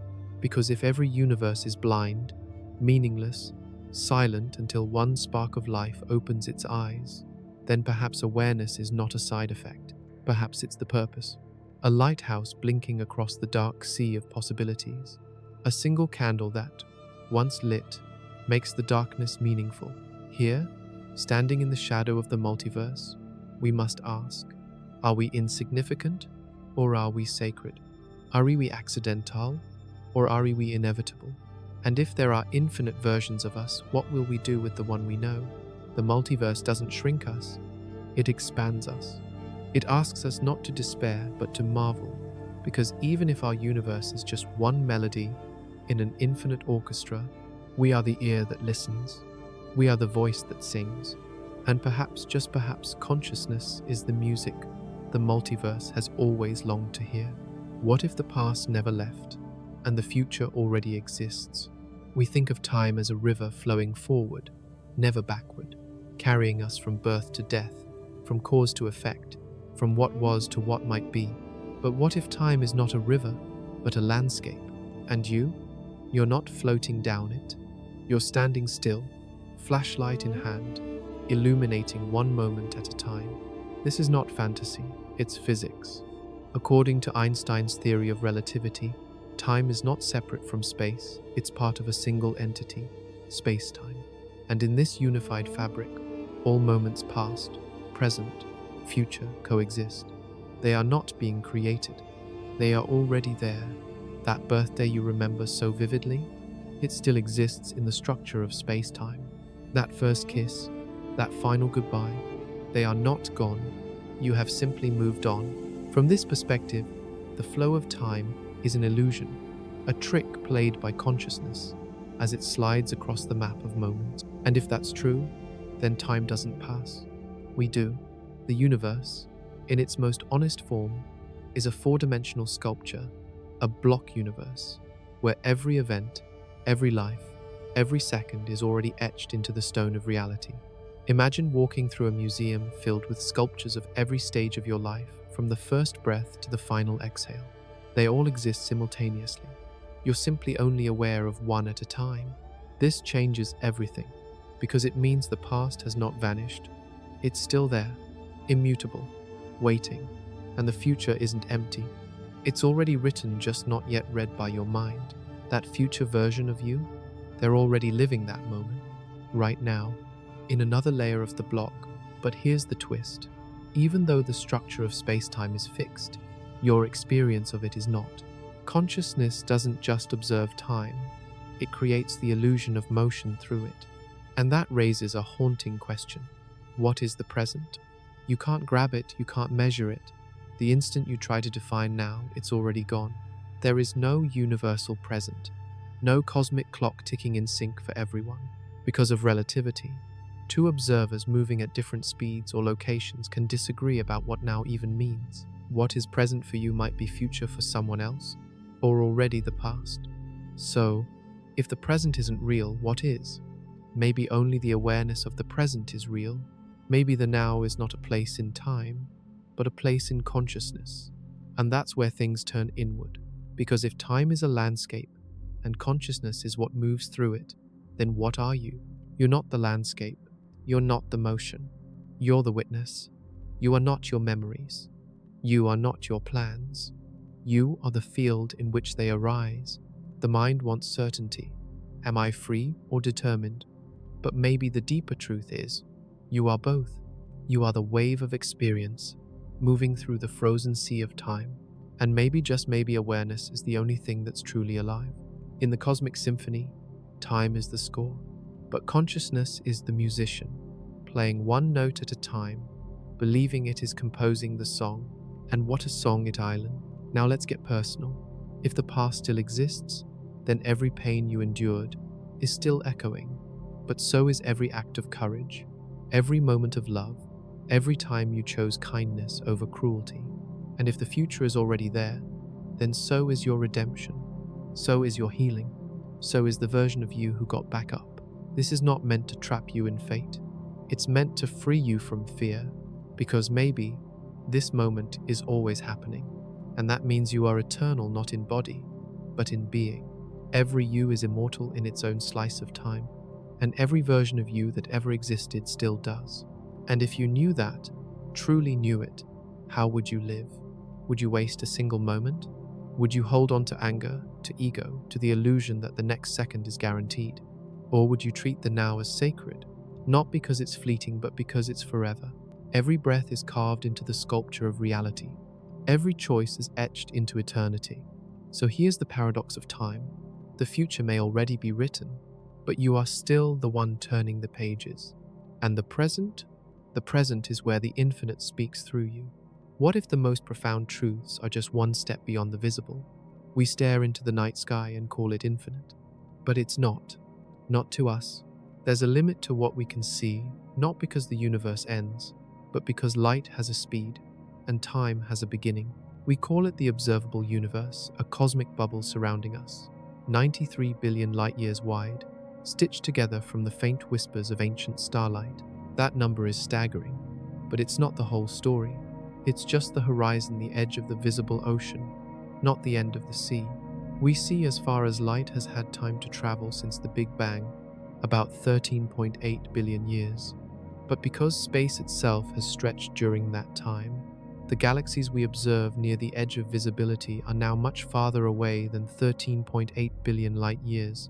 Because if every universe is blind, meaningless, silent until one spark of life opens its eyes, then perhaps awareness is not a side effect. Perhaps it's the purpose. A lighthouse blinking across the dark sea of possibilities. A single candle that, once lit, makes the darkness meaningful. Here, standing in the shadow of the multiverse, we must ask, are we insignificant or are we sacred? Are we accidental or are we inevitable? And if there are infinite versions of us, what will we do with the one we know? The multiverse doesn't shrink us, it expands us. It asks us not to despair, but to marvel, because even if our universe is just one melody in an infinite orchestra, we are the ear that listens, we are the voice that sings, and perhaps, just perhaps, consciousness is the music the multiverse has always longed to hear. What if the past never left, and the future already exists? We think of time as a river flowing forward, never backward, carrying us from birth to death, from cause to effect, from what was to what might be. But what if time is not a river, but a landscape? And you're not floating down it. You're standing still, flashlight in hand, illuminating one moment at a time. This is not fantasy, it's physics. According to Einstein's theory of relativity, time is not separate from space, it's part of a single entity, space-time. And in this unified fabric, all moments past, present, future coexist. They are not being created. They are already there. That birthday you remember so vividly, it still exists in the structure of space-time. That first kiss, that final goodbye, they are not gone. You have simply moved on. From this perspective, the flow of time is an illusion, a trick played by consciousness as it slides across the map of moments. And if that's true, then time doesn't pass. We do. The universe, in its most honest form, is a four-dimensional sculpture, a block universe, where every event, every life, every second is already etched into the stone of reality. Imagine walking through a museum filled with sculptures of every stage of your life, from the first breath to the final exhale. They all exist simultaneously. You're simply only aware of one at a time. This changes everything, because it means the past has not vanished. It's still there, immutable, waiting, and the future isn't empty. It's already written, just not yet read by your mind. That future version of you, they're already living that moment, right now, in another layer of the block. But here's the twist. Even though the structure of space-time is fixed, your experience of it is not. Consciousness doesn't just observe time, it creates the illusion of motion through it. And that raises a haunting question. What is the present? You can't grab it, you can't measure it. The instant you try to define now, it's already gone. There is no universal present, no cosmic clock ticking in sync for everyone. Because of relativity, two observers moving at different speeds or locations can disagree about what now even means. What is present for you might be future for someone else, or already the past. So, if the present isn't real, what is? Maybe only the awareness of the present is real. Maybe the now is not a place in time, but a place in consciousness. And that's where things turn inward. Because if time is a landscape, and consciousness is what moves through it, then what are you? You're not the landscape. You're not the motion. You're the witness. You are not your memories. You are not your plans. You are the field in which they arise. The mind wants certainty. Am I free or determined? But maybe the deeper truth is, you are both. You are the wave of experience, moving through the frozen sea of time. And maybe, just maybe, awareness is the only thing that's truly alive. In the cosmic symphony, time is the score, but consciousness is the musician, playing one note at a time, believing it is composing the song. And what a song it island. Now let's get personal. If the past still exists, then every pain you endured is still echoing, but so is every act of courage, every moment of love, every time you chose kindness over cruelty. And if the future is already there, then so is your redemption, so is your healing, so is the version of you who got back up. This is not meant to trap you in fate. It's meant to free you from fear, because maybe this moment is always happening, and that means you are eternal not in body, but in being. Every you is immortal in its own slice of time, and every version of you that ever existed still does. And if you knew that, truly knew it, how would you live? Would you waste a single moment? Would you hold on to anger, to ego, to the illusion that the next second is guaranteed? Or would you treat the now as sacred, not because it's fleeting but because it's forever? Every breath is carved into the sculpture of reality. Every choice is etched into eternity. So here's the paradox of time. The future may already be written, but you are still the one turning the pages. And the present is where the infinite speaks through you. What if the most profound truths are just one step beyond the visible? We stare into the night sky and call it infinite. But it's not to us. There's a limit to what we can see, not because the universe ends, but because light has a speed, and time has a beginning. We call it the observable universe, a cosmic bubble surrounding us, 93 billion light-years wide, stitched together from the faint whispers of ancient starlight. That number is staggering, but it's not the whole story. It's just the horizon, the edge of the visible ocean, not the end of the sea. We see as far as light has had time to travel since the Big Bang, about 13.8 billion years. But because space itself has stretched during that time, the galaxies we observe near the edge of visibility are now much farther away than 13.8 billion light years.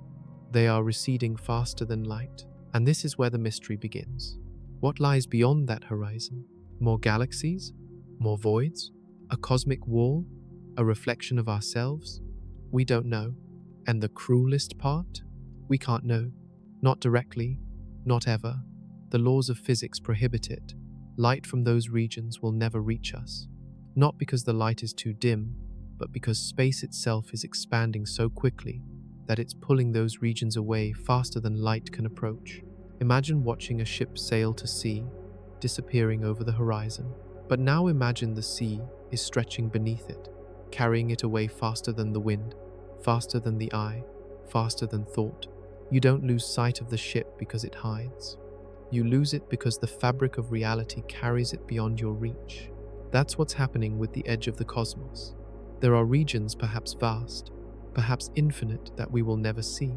They are receding faster than light, and this is where the mystery begins. What lies beyond that horizon? More galaxies? More voids? A cosmic wall? A reflection of ourselves? We don't know. And the cruelest part? We can't know. Not directly, not ever. The laws of physics prohibit it. Light from those regions will never reach us. Not because the light is too dim, but because space itself is expanding so quickly that it's pulling those regions away faster than light can approach. Imagine watching a ship sail to sea, disappearing over the horizon. But now imagine the sea is stretching beneath it, carrying it away faster than the wind, faster than the eye, faster than thought. You don't lose sight of the ship because it hides. You lose it because the fabric of reality carries it beyond your reach. That's what's happening with the edge of the cosmos. There are regions perhaps vast, perhaps infinite, that we will never see,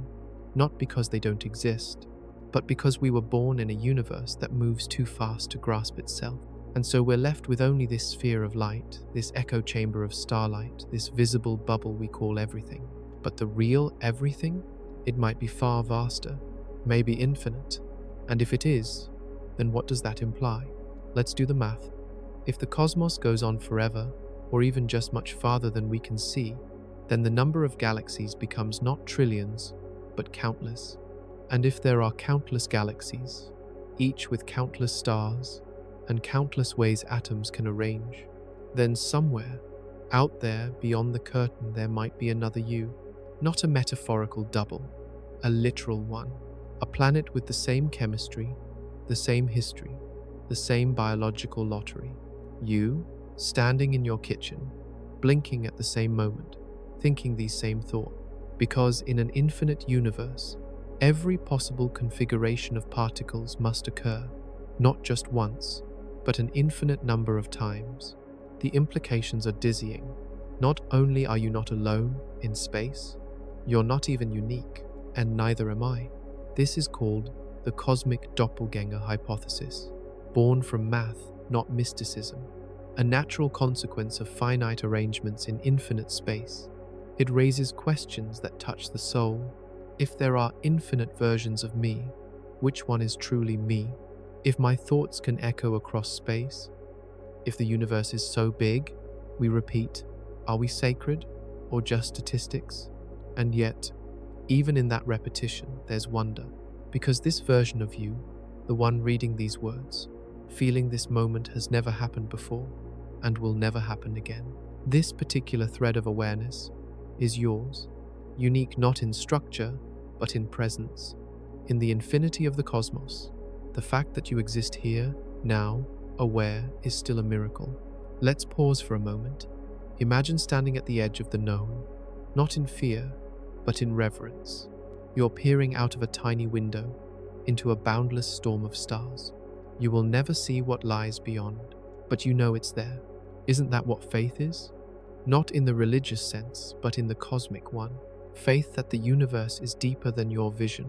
not because they don't exist, but because we were born in a universe that moves too fast to grasp itself. And so we're left with only this sphere of light, this echo chamber of starlight, this visible bubble we call everything. But the real everything? It might be far vaster, maybe infinite. And if it is, then what does that imply? Let's do the math. If the cosmos goes on forever, or even just much farther than we can see, then the number of galaxies becomes not trillions, but countless. And if there are countless galaxies, each with countless stars, and countless ways atoms can arrange, then somewhere, Out there, beyond the curtain, there might be another you. Not a metaphorical double, a literal one. A planet with the same chemistry, the same history, the same biological lottery. You, standing in your kitchen, blinking at the same moment, thinking these same thoughts. Because in an infinite universe, every possible configuration of particles must occur, not just once, but an infinite number of times. The implications are dizzying. Not only are you not alone in space, you're not even unique, and neither am I. This is called the cosmic doppelganger hypothesis, born from math, not mysticism, a natural consequence of finite arrangements in infinite space. It raises questions that touch the soul. If there are infinite versions of me, which one is truly me? If my thoughts can echo across space, if the universe is so big, we repeat, are we sacred or just statistics? And yet, even in that repetition, there's wonder, because this version of you, the one reading these words, feeling this moment has never happened before and will never happen again. This particular thread of awareness is yours, unique not in structure, but in presence, in the infinity of the cosmos. The fact that you exist here, now, aware, is still a miracle. Let's pause for a moment. Imagine standing at the edge of the known, not in fear, but in reverence. You're peering out of a tiny window into a boundless storm of stars. You will never see what lies beyond, but you know it's there. Isn't that what faith is? Not in the religious sense, but in the cosmic one. Faith that the universe is deeper than your vision,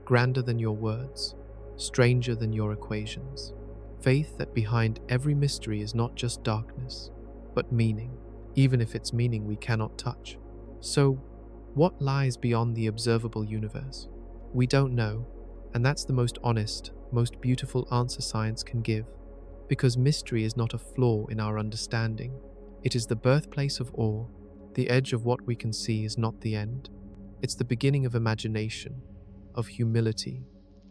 grander than your words, stranger than your equations. Faith that behind every mystery is not just darkness, but meaning, even if it's meaning we cannot touch. So, what lies beyond the observable universe? We don't know, and that's the most honest, most beautiful answer science can give, because mystery is not a flaw in our understanding. It is the birthplace of awe. The edge of what we can see is not the end. It's the beginning of imagination, of humility,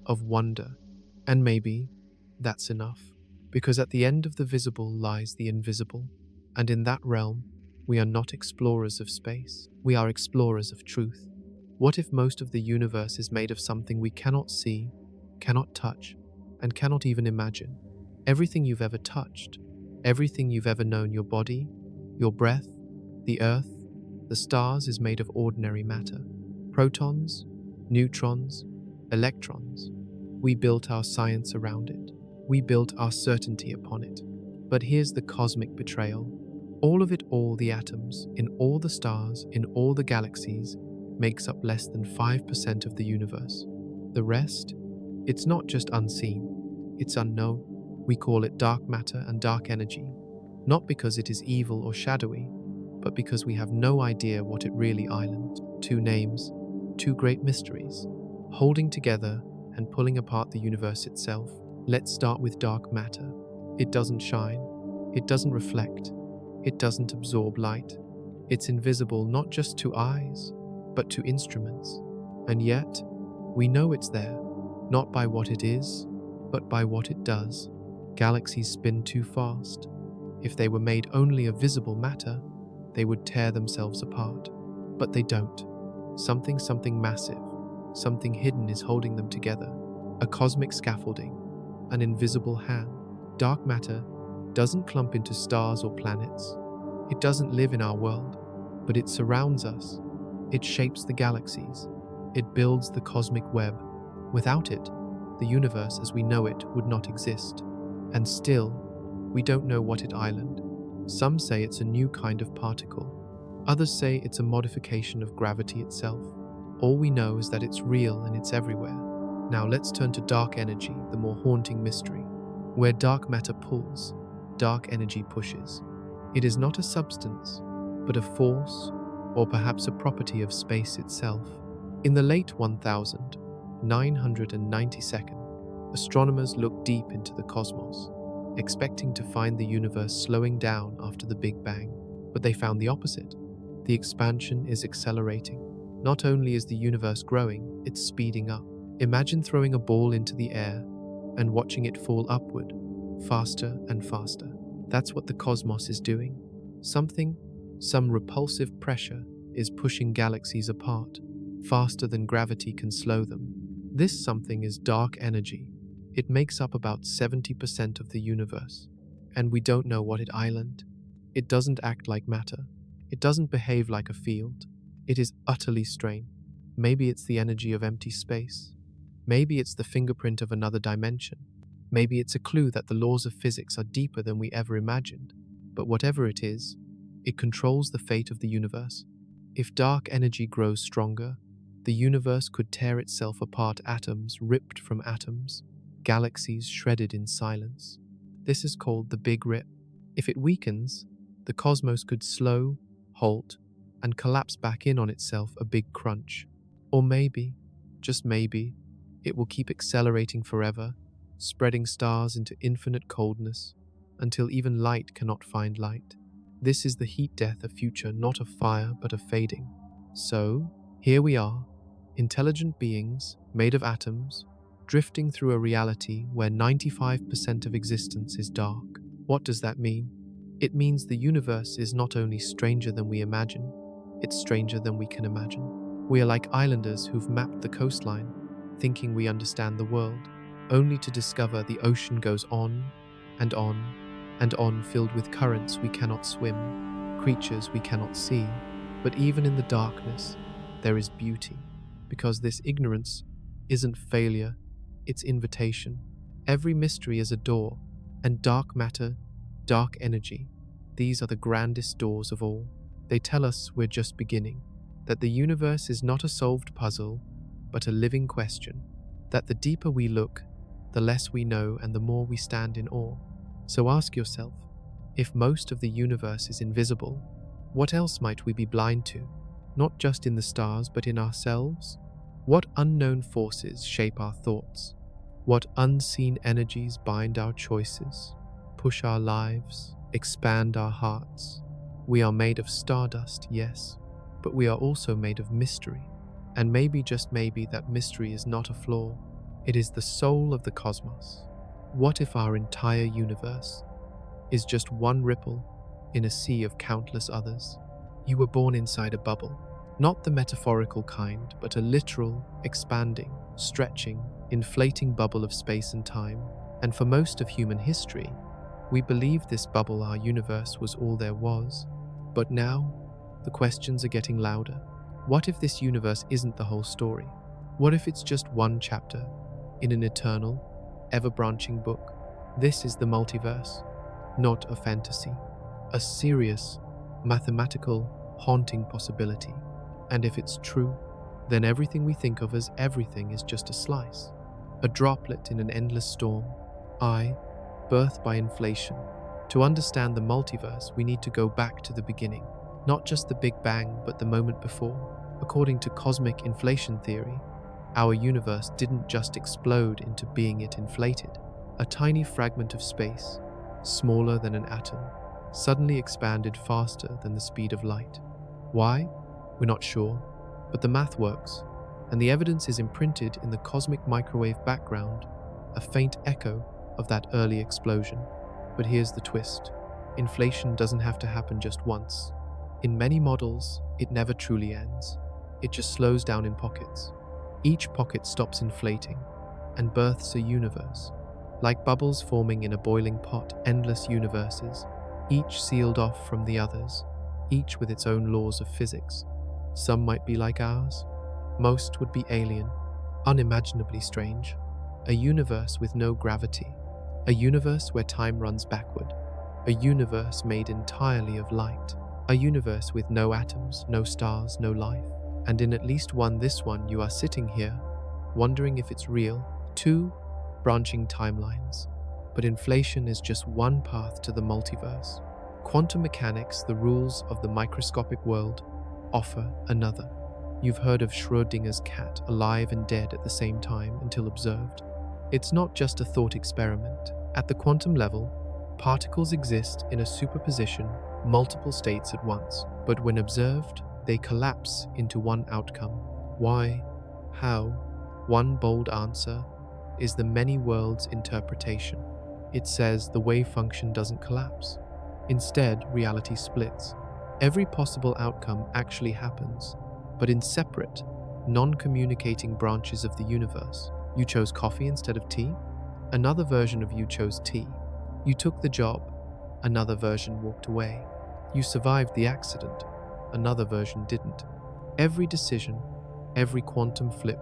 of wonder. And maybe that's enough, because at the end of the visible lies the invisible. And in that realm, we are not explorers of space. We are explorers of truth. What if most of the universe is made of something we cannot see, cannot touch, and cannot even imagine? Everything you've ever touched, everything you've ever known, your body, your breath, the earth, the stars, is made of ordinary matter. Protons, neutrons, electrons. We built our science around it. We built our certainty upon it. But here's the cosmic betrayal. All of it, all the atoms, in all the stars, in all the galaxies, makes up less than 5% of the universe. The rest, it's not just unseen, it's unknown. We call it dark matter and dark energy, not because it is evil or shadowy, but because we have no idea what it really islands. Two names, two great mysteries, holding together and pulling apart the universe itself. Let's start with dark matter. It doesn't shine, it doesn't reflect, it doesn't absorb light. It's invisible not just to eyes, but to instruments. And yet, we know it's there, not by what it is, but by what it does. Galaxies spin too fast. If they were made only of visible matter, they would tear themselves apart. But they don't. Something massive, something hidden is holding them together. A cosmic scaffolding, an invisible hand. Dark matter doesn't clump into stars or planets. It doesn't live in our world, but it surrounds us. It shapes the galaxies. It builds the cosmic web. Without it, the universe as we know it would not exist. And still, we don't know what it island. Some say it's a new kind of particle. Others say it's a modification of gravity itself. All we know is that it's real and it's everywhere. Now let's turn to dark energy, the more haunting mystery. Where dark matter pulls, dark energy pushes. It is not a substance, but a force, or perhaps a property of space itself. In the late 1992, astronomers looked deep into the cosmos, expecting to find the universe slowing down after the Big Bang. But they found the opposite. The expansion is accelerating. Not only is the universe growing, it's speeding up. Imagine throwing a ball into the air and watching it fall upward, faster and faster. That's what the cosmos is doing. Something Some repulsive pressure is pushing galaxies apart, faster than gravity can slow them. This something is dark energy. It makes up about 70% of the universe, and we don't know what it island. It doesn't act like matter. It doesn't behave like a field. It is utterly strange. Maybe it's the energy of empty space. Maybe it's the fingerprint of another dimension. Maybe it's a clue that the laws of physics are deeper than we ever imagined. But whatever it is, it controls the fate of the universe. If dark energy grows stronger, the universe could tear itself apart, atoms ripped from atoms, galaxies shredded in silence. This is called the Big Rip. If it weakens, the cosmos could slow, halt, and collapse back in on itself, a big crunch. Or maybe, just maybe, it will keep accelerating forever, spreading stars into infinite coldness, until even light cannot find light. This is the heat death, a future not of fire but of fading. So, here we are, intelligent beings made of atoms, drifting through a reality where 95% of existence is dark. What does that mean? It means the universe is not only stranger than we imagine, it's stranger than we can imagine. We are like islanders who've mapped the coastline, thinking we understand the world, only to discover the ocean goes on and on and on, filled with currents we cannot swim, creatures we cannot see. But even in the darkness, there is beauty, because this ignorance isn't failure, it's invitation. Every mystery is a door, and dark matter, dark energy, these are the grandest doors of all. They tell us we're just beginning, that the universe is not a solved puzzle, but a living question, that the deeper we look, the less we know and the more we stand in awe. So ask yourself, if most of the universe is invisible, what else might we be blind to? Not just in the stars, but in ourselves? What unknown forces shape our thoughts? What unseen energies bind our choices, push our lives, expand our hearts? We are made of stardust, yes, but we are also made of mystery. And maybe, just maybe, that mystery is not a flaw. It is the soul of the cosmos. What if our entire universe is just one ripple in a sea of countless others? You were born inside a bubble, not the metaphorical kind, but a literal, expanding, stretching, inflating bubble of space and time. And for most of human history, we believed this bubble, our universe, was all there was. But now, the questions are getting louder. What if this universe isn't the whole story? What if it's just one chapter in an eternal, ever-branching book? This is the multiverse, not a fantasy, a serious, mathematical, haunting possibility. And if it's true, then everything we think of as everything is just a slice, a droplet in an endless storm. Birth by inflation. To understand the multiverse, we need to go back to the beginning, not just the Big Bang, but the moment before. According to cosmic inflation theory, our universe didn't just explode into being, it inflated. A tiny fragment of space, smaller than an atom, suddenly expanded faster than the speed of light. Why? We're not sure, but the math works, and the evidence is imprinted in the cosmic microwave background, a faint echo of that early explosion. But here's the twist. Inflation doesn't have to happen just once. In many models, it never truly ends. It just slows down in pockets. Each pocket stops inflating and births a universe. Like bubbles forming in a boiling pot, endless universes, each sealed off from the others, each with its own laws of physics. Some might be like ours. Most would be alien, unimaginably strange. A universe with no gravity. A universe where time runs backward. A universe made entirely of light. A universe with no atoms, no stars, no life. And in at least this one, you are sitting here, wondering if it's real. 2 branching timelines. But inflation is just one path to the multiverse. Quantum mechanics, the rules of the microscopic world, offer another. You've heard of Schrödinger's cat, alive and dead at the same time until observed. It's not just a thought experiment. At the quantum level, particles exist in a superposition, multiple states at once, but when observed, they collapse into one outcome. Why? How? One bold answer is the many worlds interpretation. It says the wave function doesn't collapse. Instead, reality splits. Every possible outcome actually happens, but in separate, non-communicating branches of the universe. You chose coffee instead of tea? Another version of you chose tea. You took the job. Another version walked away. You survived the accident. Another version didn't. Every decision, every quantum flip,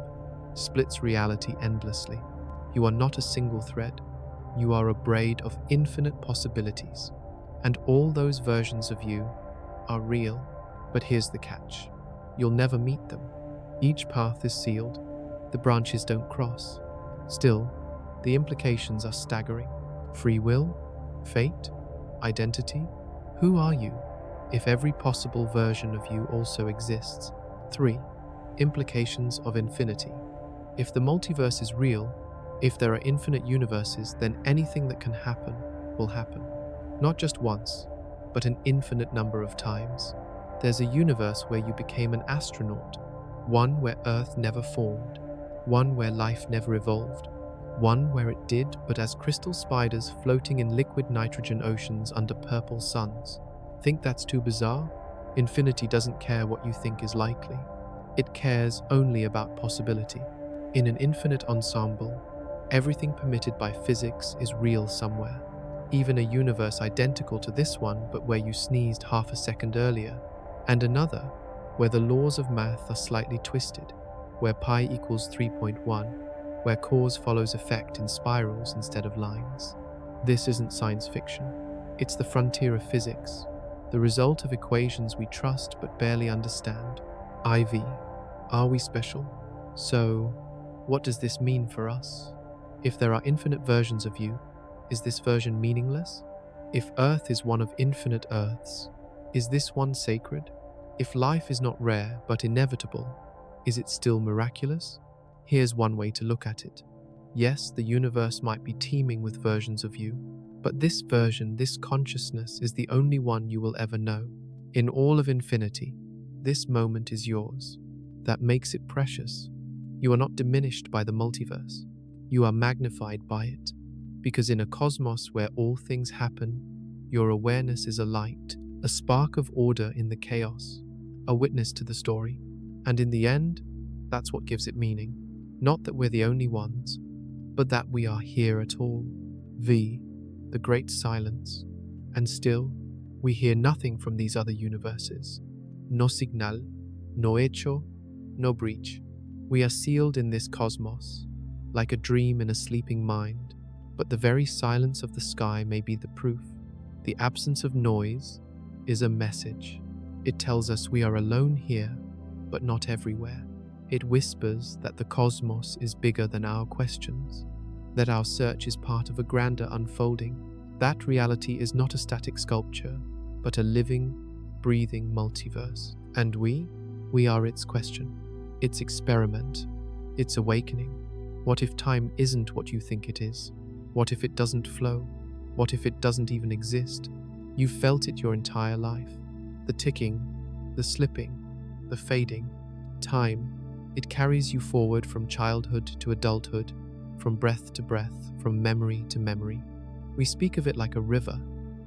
splits reality endlessly. You are not a single thread. You are a braid of infinite possibilities. And all those versions of you are real. But here's the catch. You'll never meet them. Each path is sealed. The branches don't cross. Still, the implications are staggering. Free will? Fate? Identity? Who are you if every possible version of you also exists? 3. Implications of infinity. If the multiverse is real, if there are infinite universes, then anything that can happen will happen. Not just once, but an infinite number of times. There's a universe where you became an astronaut, one where Earth never formed, one where life never evolved, one where it did, but as crystal spiders floating in liquid nitrogen oceans under purple suns. Think that's too bizarre? Infinity doesn't care what you think is likely. It cares only about possibility. In an infinite ensemble, everything permitted by physics is real somewhere. Even a universe identical to this one, but where you sneezed half a second earlier, and another where the laws of math are slightly twisted, where pi equals 3.1, where cause follows effect in spirals instead of lines. This isn't science fiction. It's the frontier of physics, the result of equations we trust but barely understand. IV. Are we special? So, what does this mean for us? If there are infinite versions of you, is this version meaningless? If Earth is one of infinite Earths, is this one sacred? If life is not rare but inevitable, is it still miraculous? Here's one way to look at it. Yes, the universe might be teeming with versions of you, but this version, this consciousness, is the only one you will ever know. In all of infinity, this moment is yours. That makes it precious. You are not diminished by the multiverse. You are magnified by it. Because in a cosmos where all things happen, your awareness is a light, a spark of order in the chaos, a witness to the story. And in the end, that's what gives it meaning. Not that we're the only ones, but that we are here at all. V. The great silence. And still, we hear nothing from these other universes. No signal, no echo, no breach. We are sealed in this cosmos, like a dream in a sleeping mind. But the very silence of the sky may be the proof. The absence of noise is a message. It tells us we are alone here, but not everywhere. It whispers that the cosmos is bigger than our questions, that our search is part of a grander unfolding. That reality is not a static sculpture, but a living, breathing multiverse. And we are its question, its experiment, its awakening. What if time isn't what you think it is? What if it doesn't flow? What if it doesn't even exist? You've felt it your entire life. The ticking, the slipping, the fading. Time, it carries you forward from childhood to adulthood, from breath to breath, from memory to memory. We speak of it like a river,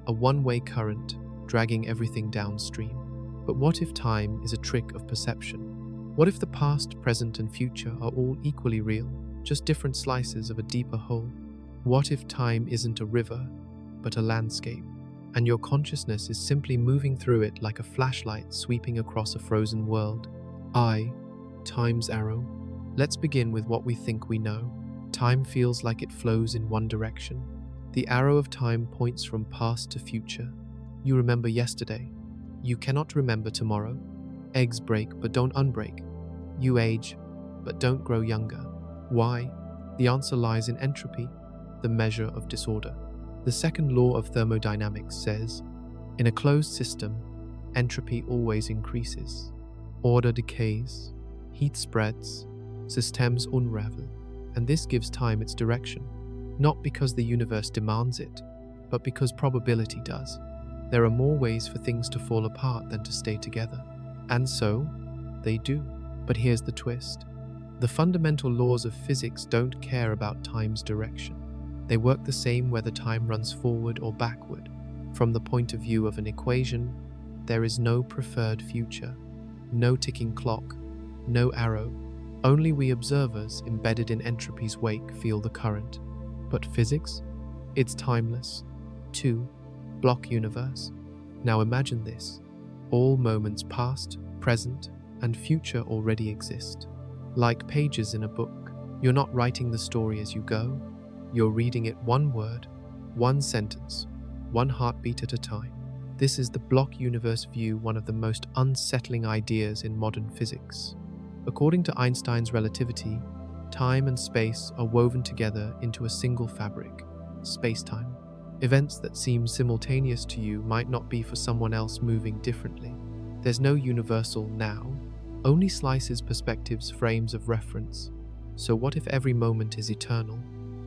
a one-way current, dragging everything downstream. But what if time is a trick of perception? What if the past, present, and future are all equally real, just different slices of a deeper whole? What if time isn't a river, but a landscape, and your consciousness is simply moving through it like a flashlight sweeping across a frozen world? Time's arrow. Let's begin with what we think we know. Time feels like it flows in one direction. The arrow of time points from past to future. You remember yesterday. You cannot remember tomorrow. Eggs break but don't unbreak. You age but don't grow younger. Why? The answer lies in entropy, the measure of disorder. The second law of thermodynamics says, in a closed system, entropy always increases. Order decays, heat spreads, systems unravel, and this gives time its direction, not because the universe demands it, but because probability does. There are more ways for things to fall apart than to stay together. And so, they do. But here's the twist. The fundamental laws of physics don't care about time's direction. They work the same whether time runs forward or backward. From the point of view of an equation, There is no preferred future, no ticking clock, no arrow. Only we observers, embedded in entropy's wake, feel the current. But physics? It's timeless. 2. Block universe. Now imagine this. All moments past, present, and future already exist. Like pages in a book, you're not writing the story as you go. You're reading it one word, one sentence, one heartbeat at a time. This is the block universe view, one of the most unsettling ideas in modern physics. According to Einstein's relativity, time and space are woven together into a single fabric, space-time. Events that seem simultaneous to you might not be for someone else moving differently. There's no universal now, only slices, perspectives, frames of reference. So what if every moment is eternal?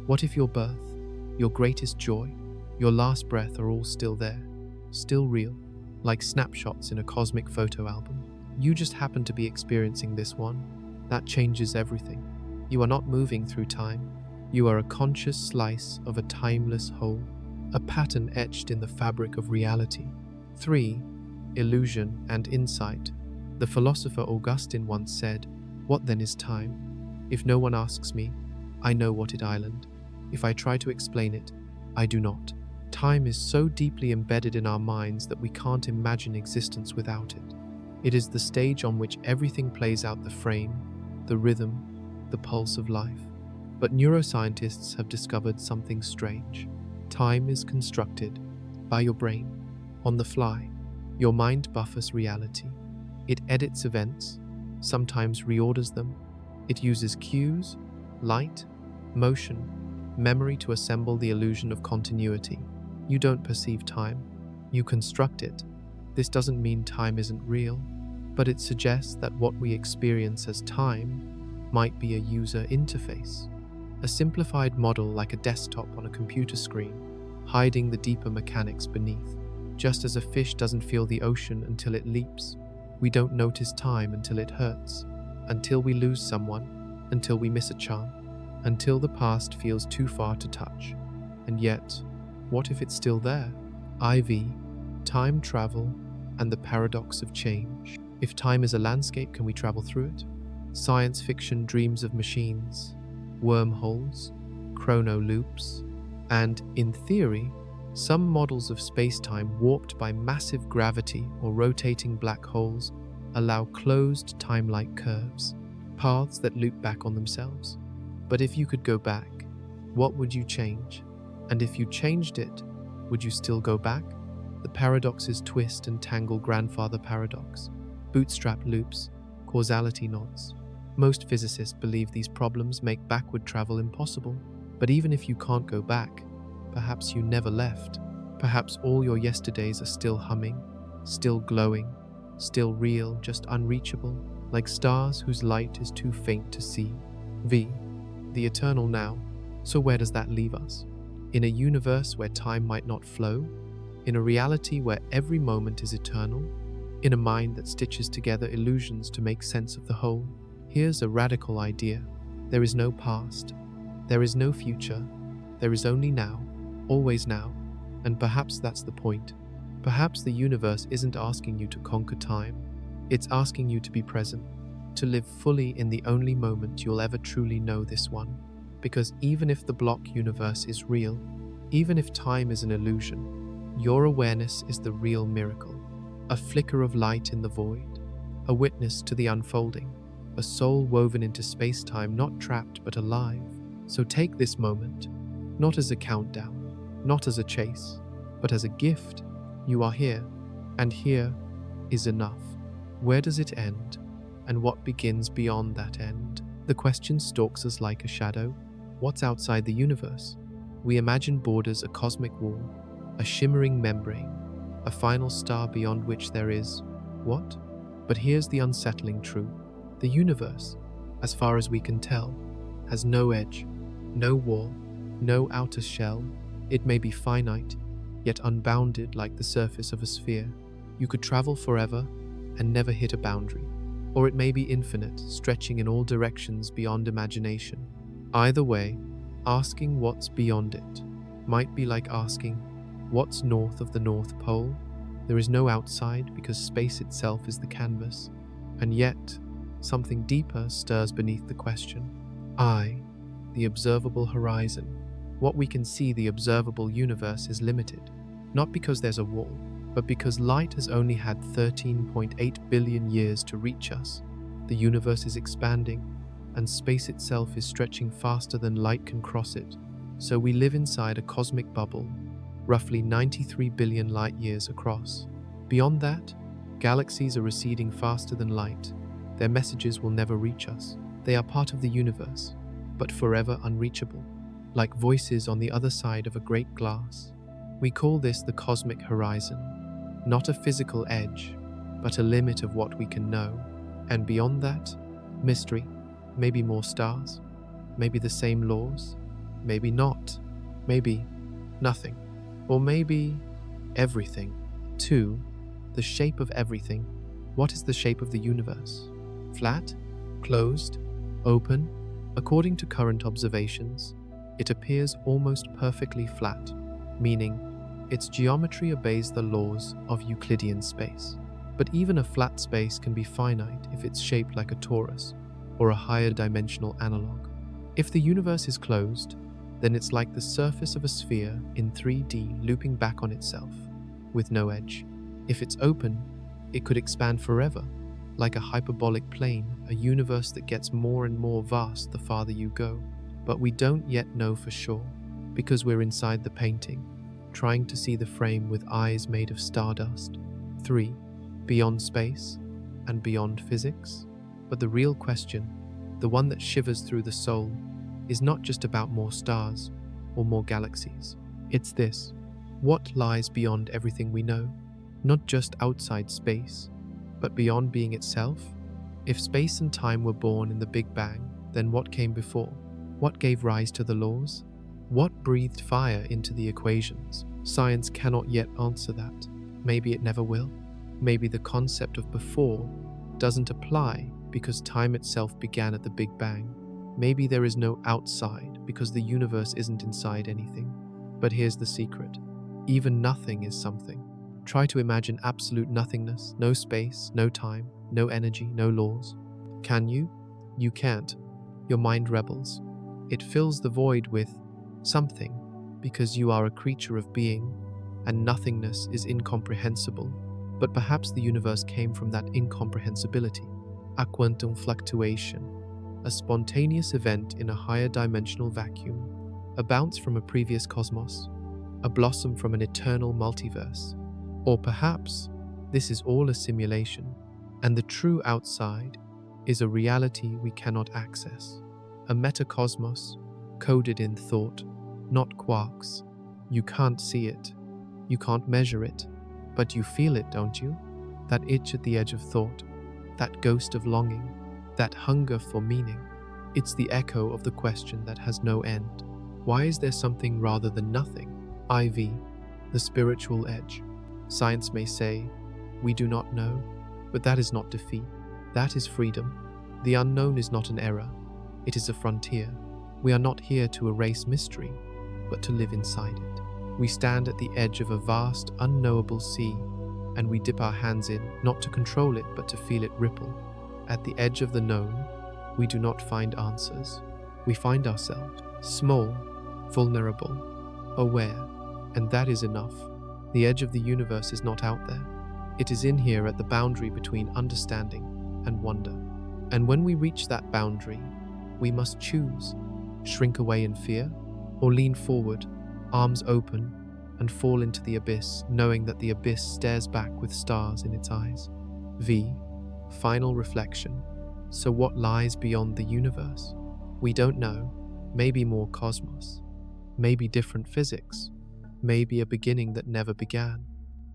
What if your birth, your greatest joy, your last breath are all still there, still real, like snapshots in a cosmic photo album? You just happen to be experiencing this one. That changes everything. You are not moving through time. You are a conscious slice of a timeless whole, a pattern etched in the fabric of reality. 3. Illusion and insight. The philosopher Augustine once said, "What then is time? If no one asks me, I know what it island. If I try to explain it, I do not." Time is so deeply embedded in our minds that we can't imagine existence without it. It is the stage on which everything plays out, the frame, the rhythm, the pulse of life. But neuroscientists have discovered something strange. Time is constructed by your brain, on the fly. Your mind buffers reality. It edits events, sometimes reorders them. It uses cues, light, motion, memory to assemble the illusion of continuity. You don't perceive time, you construct it. This doesn't mean time isn't real, but it suggests that what we experience as time might be a user interface, a simplified model like a desktop on a computer screen, hiding the deeper mechanics beneath. Just as a fish doesn't feel the ocean until it leaps, we don't notice time until it hurts, until we lose someone, until we miss a chance, until the past feels too far to touch. And yet, what if it's still there? IV, time travel, and the paradox of change. If time is a landscape, can we travel through it? Science fiction dreams of machines, wormholes, chrono loops, and, in theory, some models of space-time warped by massive gravity or rotating black holes allow closed time-like curves, paths that loop back on themselves. But if you could go back, what would you change? And if you changed it, would you still go back? The paradoxes twist and tangle: grandfather paradox, bootstrap loops, causality knots. Most physicists believe these problems make backward travel impossible. But even if you can't go back, perhaps you never left. Perhaps all your yesterdays are still humming, still glowing, still real, just unreachable, like stars whose light is too faint to see. V. The eternal now. So where does that leave us? In a universe where time might not flow? In a reality where every moment is eternal? In a mind that stitches together illusions to make sense of the whole? Here's a radical idea. There is no past. There is no future. There is only now, always now. And perhaps that's the point. Perhaps the universe isn't asking you to conquer time. It's asking you to be present, to live fully in the only moment you'll ever truly know this one. Because even if the block universe is real, even if time is an illusion, your awareness is the real miracle. A flicker of light in the void, a witness to the unfolding, a soul woven into space-time, not trapped but alive. So take this moment, not as a countdown, not as a chase, but as a gift. You are here, and here is enough. Where does it end, and what begins beyond that end? The question stalks us like a shadow. What's outside the universe? We imagine borders, a cosmic wall, a shimmering membrane, a final star beyond which there is what? But here's the unsettling truth. The universe, as far as we can tell, has no edge, no wall, no outer shell. It may be finite, yet unbounded like the surface of a sphere. You could travel forever and never hit a boundary. Or it may be infinite, stretching in all directions beyond imagination. Either way, asking what's beyond it might be like asking, what's north of the North Pole? There is no outside because space itself is the canvas. And yet, something deeper stirs beneath the question. The observable horizon. What we can see, the observable universe, is limited. Not because there's a wall, but because light has only had 13.8 billion years to reach us. The universe is expanding, and space itself is stretching faster than light can cross it. So we live inside a cosmic bubble, roughly 93 billion light years across. Beyond that, galaxies are receding faster than light. Their messages will never reach us. They are part of the universe, but forever unreachable, like voices on the other side of a great glass. We call this the cosmic horizon, not a physical edge, but a limit of what we can know. And beyond that, mystery, maybe more stars, maybe the same laws, maybe not, maybe nothing, or maybe everything. 2. The shape of everything. What is the shape of the universe? Flat? Closed? Open? According to current observations, it appears almost perfectly flat, meaning its geometry obeys the laws of Euclidean space. But even a flat space can be finite if it's shaped like a torus or a higher dimensional analog. If the universe is closed, then it's like the surface of a sphere in 3D looping back on itself, with no edge. If it's open, it could expand forever, like a hyperbolic plane, a universe that gets more and more vast the farther you go. But we don't yet know for sure, because we're inside the painting, trying to see the frame with eyes made of stardust. 3. Beyond space and beyond physics. But the real question, the one that shivers through the soul, is not just about more stars or more galaxies. It's this: what lies beyond everything we know? Not just outside space, but beyond being itself? If space and time were born in the Big Bang, then what came before? What gave rise to the laws? What breathed fire into the equations? Science cannot yet answer that. Maybe it never will. Maybe the concept of before doesn't apply because time itself began at the Big Bang. Maybe there is no outside because the universe isn't inside anything. But here's the secret. Even nothing is something. Try to imagine absolute nothingness, no space, no time, no energy, no laws. Can you? You can't. Your mind rebels. It fills the void with something because you are a creature of being, and nothingness is incomprehensible. But perhaps the universe came from that incomprehensibility, a quantum fluctuation, a spontaneous event in a higher dimensional vacuum, a bounce from a previous cosmos, a blossom from an eternal multiverse. Or perhaps this is all a simulation, and the true outside is a reality we cannot access, a metacosmos coded in thought, not quarks. You can't see it, you can't measure it, but you feel it, don't you? That itch at the edge of thought, that ghost of longing, that hunger for meaning. It's the echo of the question that has no end. Why is there something rather than nothing? The spiritual edge. Science may say, we do not know, but that is not defeat. That is freedom. The unknown is not an error. It is a frontier. We are not here to erase mystery, but to live inside it. We stand at the edge of a vast, unknowable sea, and we dip our hands in, not to control it, but to feel it ripple. At the edge of the known, we do not find answers. We find ourselves, small, vulnerable, aware, and that is enough. The edge of the universe is not out there. It is in here at the boundary between understanding and wonder. And when we reach that boundary, we must choose: shrink away in fear, or lean forward, arms open, and fall into the abyss, knowing that the abyss stares back with stars in its eyes. Final reflection. So what lies beyond the universe? We don't know. Maybe more cosmos. Maybe different physics. Maybe a beginning that never began.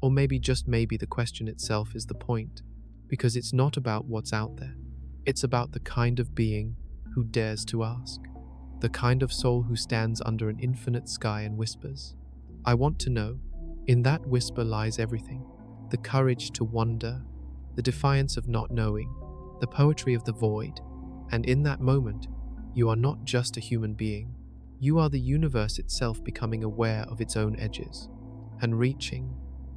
Or maybe, just maybe, the question itself is the point. Because it's not about what's out there. It's about the kind of being who dares to ask. The kind of soul who stands under an infinite sky and whispers, I want to know. In that whisper lies everything. The courage to wonder, the defiance of not knowing, the poetry of the void. And in that moment, you are not just a human being. You are the universe itself becoming aware of its own edges, and reaching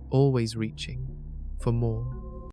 always reaching for more.